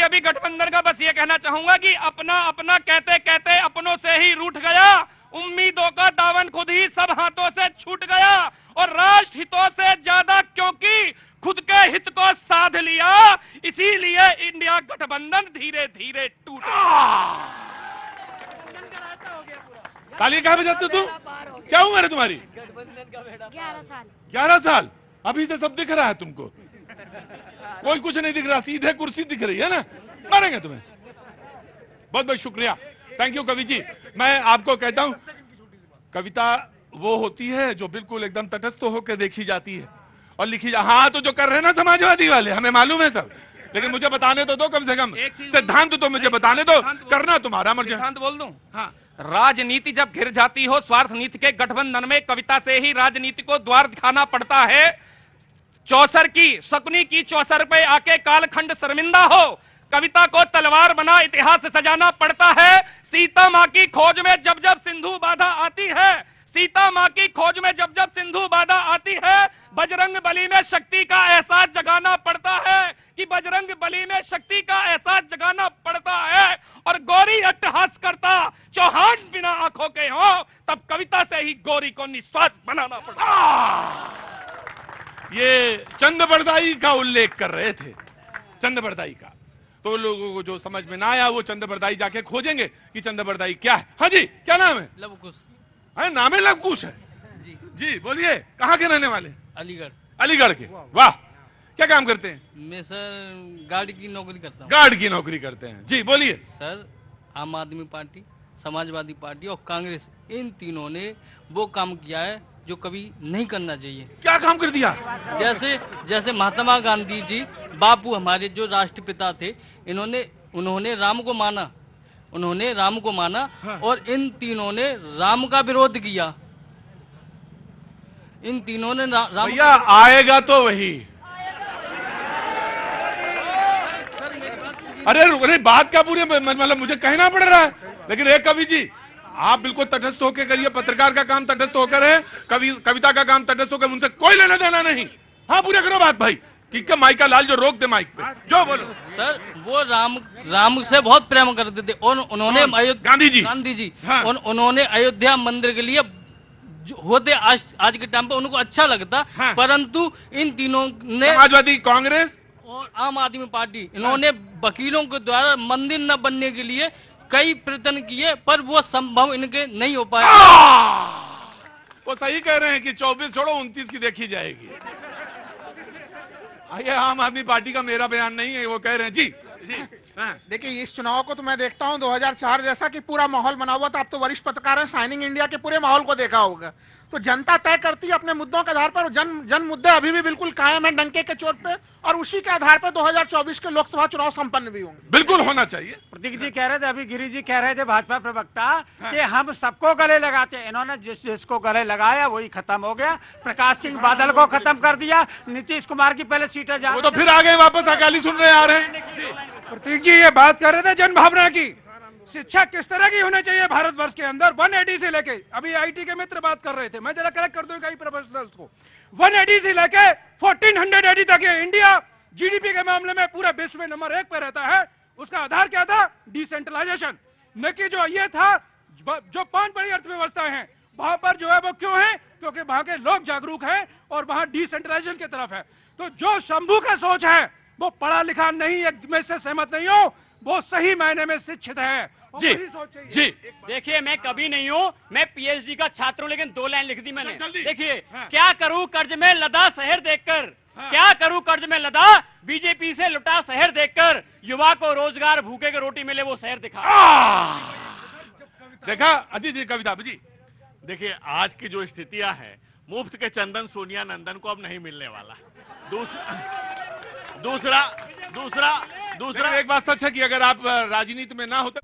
S13: अभी गठबंधन का बस ये कहना चाहूंगा कि अपना अपना कहते कहते अपनों से ही रूठ गया, उम्मीदों का दामन खुद ही सब हाथों से छूट गया, और राष्ट्र हितों से ज्यादा क्योंकि खुद के हित को साध लिया, इसीलिए इंडिया गठबंधन धीरे धीरे टूटा।
S3: ताली कहाँ बजाते तुम? क्या उम्र है तुम्हारी?
S7: 11 साल।
S3: 11 साल। अभी से सब दिख रहा है तुमको, कोई कुछ नहीं दिख रहा, सीधे कुर्सी दिख रही है ना, मारेंगे तुम्हें। बहुत बहुत शुक्रिया, थैंक यू कवि जी। मैं आपको कहता हूं, कविता वो होती है जो बिल्कुल एकदम तटस्थ होकर देखी जाती है और लिखी हाँ, तो जो कर रहे हैं ना समाजवादी वाले, हमें मालूम है सब, लेकिन मुझे बताने तो दो कम से कम, सिद्धांत तो मुझे बताने दो, करना तुम्हारा मर्जी।
S13: सिद्धांत बोल दूं? हाँ, राजनीति जब घिर जाती हो स्वार्थ नीति के गठबंधन में, कविता से ही राजनीति को द्वार दिखाना पड़ता है। चौसर की शकुनी की चौसर पे आके कालखंड शर्मिंदा हो, कविता को तलवार बना इतिहास सजाना पड़ता है। सीता माँ की खोज में जब जब सिंधु बाधा आती है, सीता माँ की खोज में जब जब सिंधु बाधा आती है, बजरंग बली में शक्ति का एहसास जगाना पड़ता है कि बजरंग बली में शक्ति का एहसास जगाना पड़ता है। और गौरी अट्टहास करता चौहान बिना आंखों के हो, तब कविता से ही गौरी को निस्वार्थ बनाना पड़ता।
S3: ये चंद-बरदाई का उल्लेख कर रहे थे, चंद-बरदाई का, तो लोगों को जो समझ में ना आया वो चंद-बरदाई जाके खोजेंगे कि चंद-बरदाई क्या है। हाँ जी, क्या नाम है?
S12: लवकुश।
S3: है, नाम है लवकुश है जी। बोलिए, कहाँ के रहने वाले?
S12: अलीगढ़।
S3: अलीगढ़ के, वाह। क्या काम करते हैं?
S12: मैं सर गार्ड की नौकरी करता हूँ।
S3: गार्ड की नौकरी करते हैं जी। बोलिए
S12: सर, आम आदमी पार्टी, समाजवादी पार्टी और कांग्रेस, इन तीनों ने वो काम किया है जो कभी नहीं करना चाहिए।
S3: क्या काम कर दिया?
S12: जैसे महात्मा गांधी जी, बापू हमारे जो राष्ट्रपिता थे, उन्होंने राम को माना, हाँ। और इन तीनों ने राम का विरोध किया। इन तीनों ने राम,
S3: भैया आएगा तो वही। अरे बात का पूरे मतलब मुझे कहना पड़ रहा है, लेकिन एक कवि जी आप बिल्कुल तटस्थ होकर करिए, पत्रकार का काम तटस्थ होकर है, कविता का काम तटस्थ होकर, उनसे कोई लेना देना नहीं। हाँ, पूरे करो बात भाई। ठीक है, माइक का लाल जो रोक दे माइक पे, जो बोलो।
S12: सर, वो राम से बहुत प्रेम करते थे, और उन्होंने गांधी जी हाँ। उन्होंने अयोध्या मंदिर के लिए होते आज के टाइम पे उनको अच्छा लगता, हाँ। परंतु इन तीनों ने,
S3: समाजवादी, कांग्रेस
S12: और आम आदमी पार्टी, इन्होंने वकीलों के द्वारा मंदिर न बनने के लिए कई प्रयत्न किए, पर वो संभव इनके नहीं हो पाया।
S3: वो सही कह रहे हैं कि 24 छोड़ो 29 की देखी जाएगी। ये आम आदमी पार्टी का मेरा बयान नहीं है, वो कह रहे हैं जी।
S6: देखिए, इस चुनाव को तो मैं देखता हूं 2004 जैसा कि पूरा माहौल बना हुआ था। आप तो वरिष्ठ पत्रकार हैं, शाइनिंग इंडिया के पूरे माहौल को देखा होगा। तो जनता तय करती है अपने मुद्दों के आधार पर, जन मुद्दे अभी भी बिल्कुल कायम है डंके के चोट पे, और उसी के आधार पर 2024 के लोकसभा चुनाव संपन्न भी होंगे।
S3: बिल्कुल होना चाहिए।
S2: प्रतीक जी कह रहे थे, अभी गिरी जी कह रहे थे, भाजपा प्रवक्ता, कि हम सबको गले लगाते हैं। इन्होंने जिसको गले लगाया वही खत्म हो गया। प्रकाश सिंह बादल को खत्म कर दिया, नीतीश कुमार की पहले सीटें जा,
S3: वो तो फिर आ गए वापस, अकाली सुन रहे आ रहे हैं।
S4: प्रतीक जी ये बात कर रहे थे जन भावना की, शिक्षा किस तरह की होनी चाहिए भारतवर्ष के अंदर, 180 से लेके, अभी आईटी के मित्र बात कर रहे थे, मैं जरा करेक्ट कर दूं कई प्रोफेशनल्स को, 180 से लेके 1480 तक ये इंडिया जीडीपी के मामले में पूरे विश्व में नंबर 1 पे रहता है। उसका आधार क्या था? डिसेंट्रलाइजेशन। न कि जो ये था, जो 5 बड़ी अर्थव्यवस्था है वहां पर जो है वो क्यों है? क्योंकि वहां के लोग जागरूक हैं और वहां डिसेंट्रलाइजेशन की तरफ है। तो जो शंभू का सोच है वो पढ़ा लिखा नहीं है, मैं इससे सहमत नहीं हूं, वो सही मायने में शिक्षित है।
S3: जी जी,
S5: देखिए मैं कभी नहीं हूं, मैं पीएचडी का छात्र हूं, लेकिन 2 लाइन लिख दी मैंने। देखिए, क्या करूं कर्ज में लदा शहर देखकर, क्या करूं कर्ज में लदा बीजेपी से लुटा शहर देखकर, युवा को रोजगार भूखे के रोटी मिले वो शहर दिखा।
S3: देखा अजीत जी, कविता जी,
S10: देखिए आज की जो स्थितियां हैं, मुफ्त के चंदन सोनिया नंदन को अब नहीं मिलने वाला। दूसरा
S3: एक बात सच है कि अगर आप राजनीति में ना होते